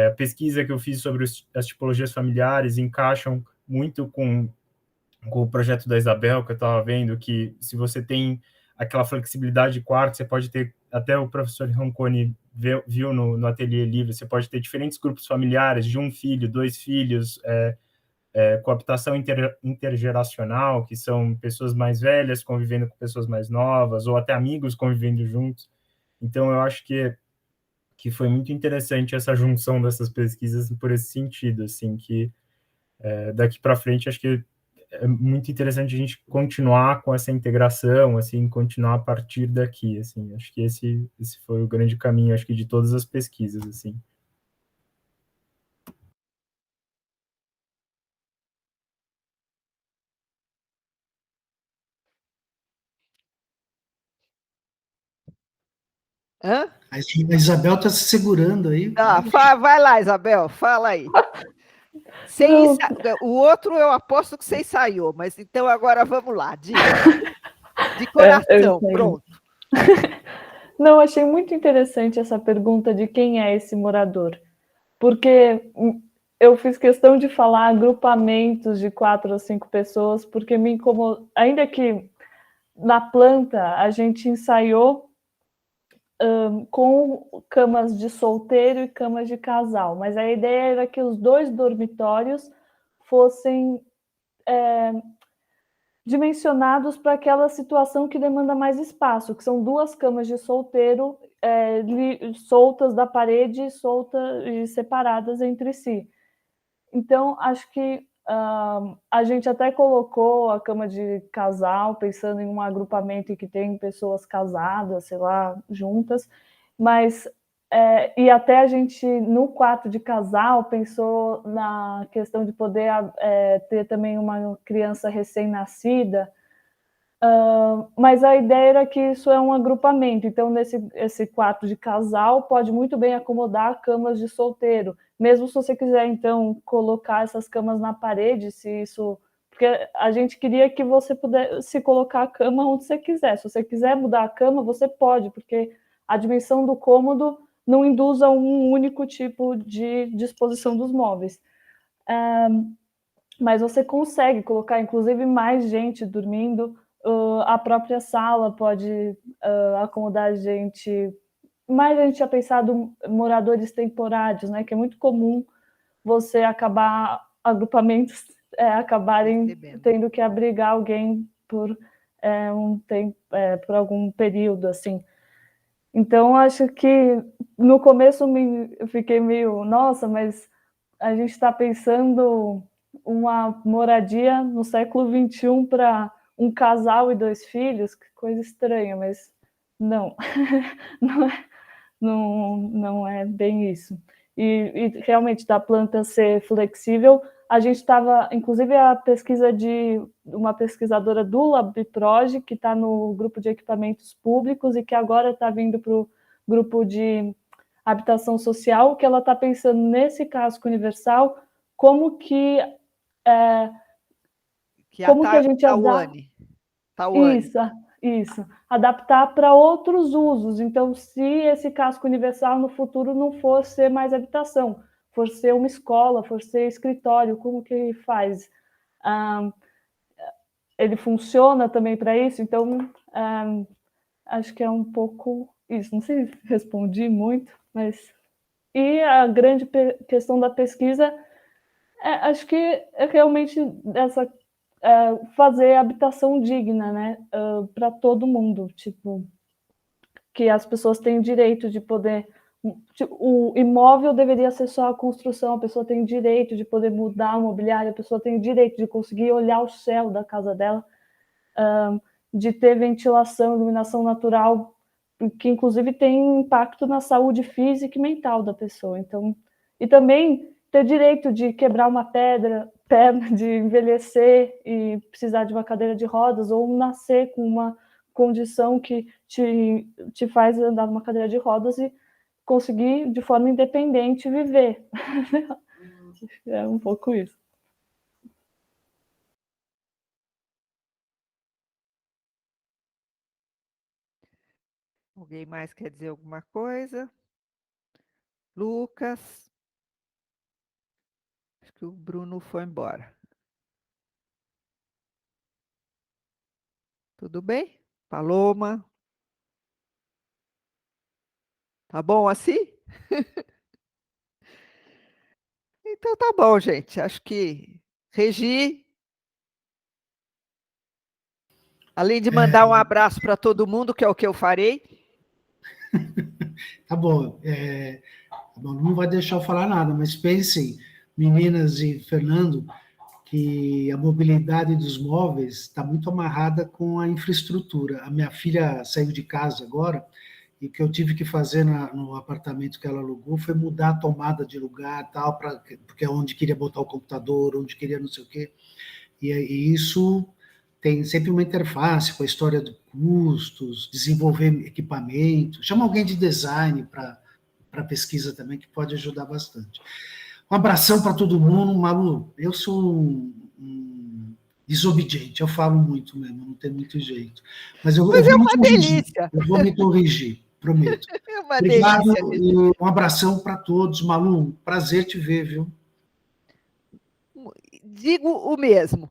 a pesquisa que eu fiz sobre as tipologias familiares encaixam muito com o projeto da Isabel, que eu estava vendo, que se você tem aquela flexibilidade de quarto, você pode ter, até o professor Ronconi viu no Ateliê Livre, você pode ter diferentes grupos familiares, de um filho, dois filhos, coabitação intergeracional, que são pessoas mais velhas convivendo com pessoas mais novas, ou até amigos convivendo juntos. Então, eu acho que foi muito interessante essa junção dessas pesquisas por esse sentido, assim, que daqui para frente, acho que é muito interessante a gente continuar com essa integração, assim, continuar a partir daqui, assim. Acho que esse foi o grande caminho, acho que de todas as pesquisas, assim. Hã? A Isabel está se segurando aí. Vai lá, Isabel, fala aí. O outro eu aposto que você ensaiou, mas então agora vamos lá, diga. De coração, pronto. Não, achei muito interessante essa pergunta de quem é esse morador, porque eu fiz questão de falar agrupamentos de 4 ou 5 pessoas, porque me incomodou, ainda que na planta a gente ensaiou com camas de solteiro e camas de casal, mas a ideia era que os 2 dormitórios fossem dimensionados para aquela situação que demanda mais espaço, que são 2 camas de solteiro soltas da parede, soltas e separadas entre si. Então, acho que a gente até colocou a cama de casal, pensando em um agrupamento em que tem pessoas casadas, sei lá, juntas, mas e até a gente, no quarto de casal, pensou na questão de poder ter também uma criança recém-nascida, mas a ideia era que isso é um agrupamento, então esse quarto de casal pode muito bem acomodar camas de solteiro, mesmo se você quiser, então, colocar essas camas na parede, porque a gente queria que você pudesse colocar a cama onde você quiser. Se você quiser mudar a cama, você pode, porque a dimensão do cômodo não induz a um único tipo de disposição dos móveis. Mas você consegue colocar, inclusive, mais gente dormindo. A própria sala pode acomodar gente mais a gente tinha pensado moradores temporários, né? Que é muito comum você acabar, agrupamentos acabarem Recebendo. tendo que abrigar alguém por um tempo, por algum período, assim. Então, acho que no começo eu fiquei meio, nossa, mas a gente está pensando uma moradia no século XXI para um casal e 2 filhos, que coisa estranha, mas não, não é bem isso. E realmente, da planta ser flexível, a gente estava, inclusive, a pesquisa de uma pesquisadora do LabProj, que está no grupo de equipamentos públicos e que agora está vindo para o grupo de habitação social, que ela está pensando nesse casco universal, como que como que a gente adapta isso, adaptar para outros usos. Então, se esse casco universal no futuro não for ser mais habitação, for ser uma escola, for ser escritório, como que ele faz? Ele funciona também para isso? Então, acho que é um pouco isso. Não sei se respondi muito, mas... E a grande questão da pesquisa, acho que é realmente fazer habitação digna, né, para todo mundo, tipo, que as pessoas têm direito de poder... O imóvel deveria ser só a construção, a pessoa tem direito de poder mudar o mobiliário, a pessoa tem direito de conseguir olhar o céu da casa dela, de ter ventilação, iluminação natural, que inclusive tem impacto na saúde física e mental da pessoa. Então, e também ter direito de quebrar uma perna, de envelhecer e precisar de uma cadeira de rodas, ou nascer com uma condição que te faz andar numa cadeira de rodas e conseguir, de forma independente, viver. É um pouco isso. Alguém mais quer dizer alguma coisa? Lucas? Acho que o Bruno foi embora. Tudo bem? Paloma? Tá bom assim? Então tá bom, gente. Acho que Regi, além de mandar um abraço para todo mundo, que é o que eu farei. Tá bom. Não vai deixar eu falar nada, mas pensem, meninas e Fernando, que a mobilidade dos móveis está muito amarrada com a infraestrutura. A minha filha saiu de casa agora, e o que eu tive que fazer no apartamento que ela alugou foi mudar a tomada de lugar, tal, porque é onde queria botar o computador, onde queria não sei o quê. E isso tem sempre uma interface com a história de custos, desenvolver equipamento. Chama alguém de design para pesquisa também, que pode ajudar bastante. Um abração para todo mundo. Malu, eu sou um desobediente, eu falo muito mesmo, não tem muito jeito. Mas eu Mas vou é me uma corrigir, delícia. eu vou me corrigir, prometo. É uma Obrigado delícia. e um abração para todos. Malu, prazer te ver, viu? Digo o mesmo.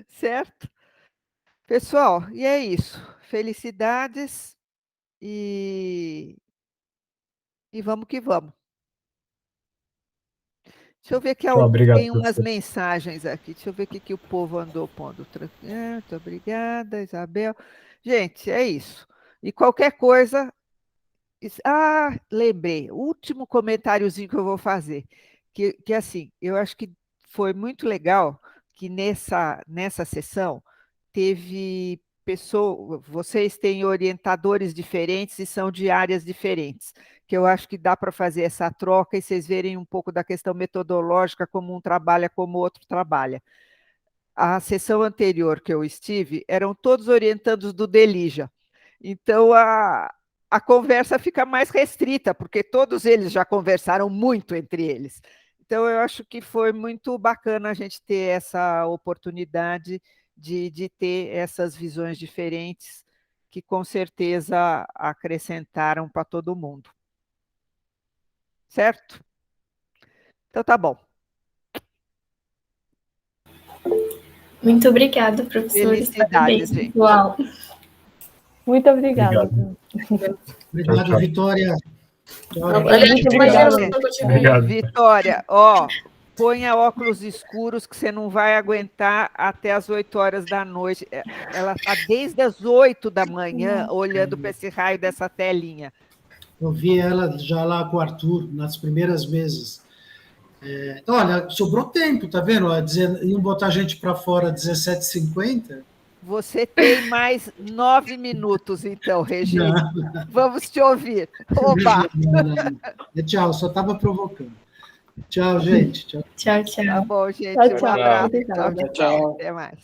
Certo? Pessoal, e é isso. Felicidades e vamos que vamos. Deixa eu ver que Obrigado, tem umas professor. mensagens aqui. Deixa eu ver o que o povo andou pondo. Muito obrigada, Isabel. Gente, é isso. E qualquer coisa. Lembrei. Último comentáriozinho que eu vou fazer. Que assim, eu acho que foi muito legal que nessa sessão teve pessoas, vocês têm orientadores diferentes e são de áreas diferentes, que eu acho que dá para fazer essa troca e vocês verem um pouco da questão metodológica, como um trabalha, como o outro trabalha. A sessão anterior que eu estive, eram todos orientandos do Delija. Então, a conversa fica mais restrita, porque todos eles já conversaram muito entre eles. Então, eu acho que foi muito bacana a gente ter essa oportunidade de ter essas visões diferentes, que com certeza acrescentaram para todo mundo. Certo? Então, tá bom. Muito obrigada, professores. Felicidades, Parabéns, gente. pessoal. Muito obrigada. Obrigado, Tchau. Vitória. Aliás, Muito imagina obrigada. se eu continuar. Obrigado. Vitória, ó, ponha óculos escuros que você não vai aguentar até as 8 horas da noite. Ela está desde as 8 da manhã olhando para esse raio dessa telinha. Eu vi ela já lá com o Arthur, nas primeiras mesas. Olha, sobrou tempo, tá vendo? Iam botar a gente para fora às 17h50. Você tem mais 9 minutos, então, Regina. Vamos te ouvir. Oba! Não. Tchau, só estava provocando. Tchau, gente. Tchau. Tchau, tchau. Tá bom, gente. Tchau, Um tchau. abraço. Obrigada. Tchau. Até mais.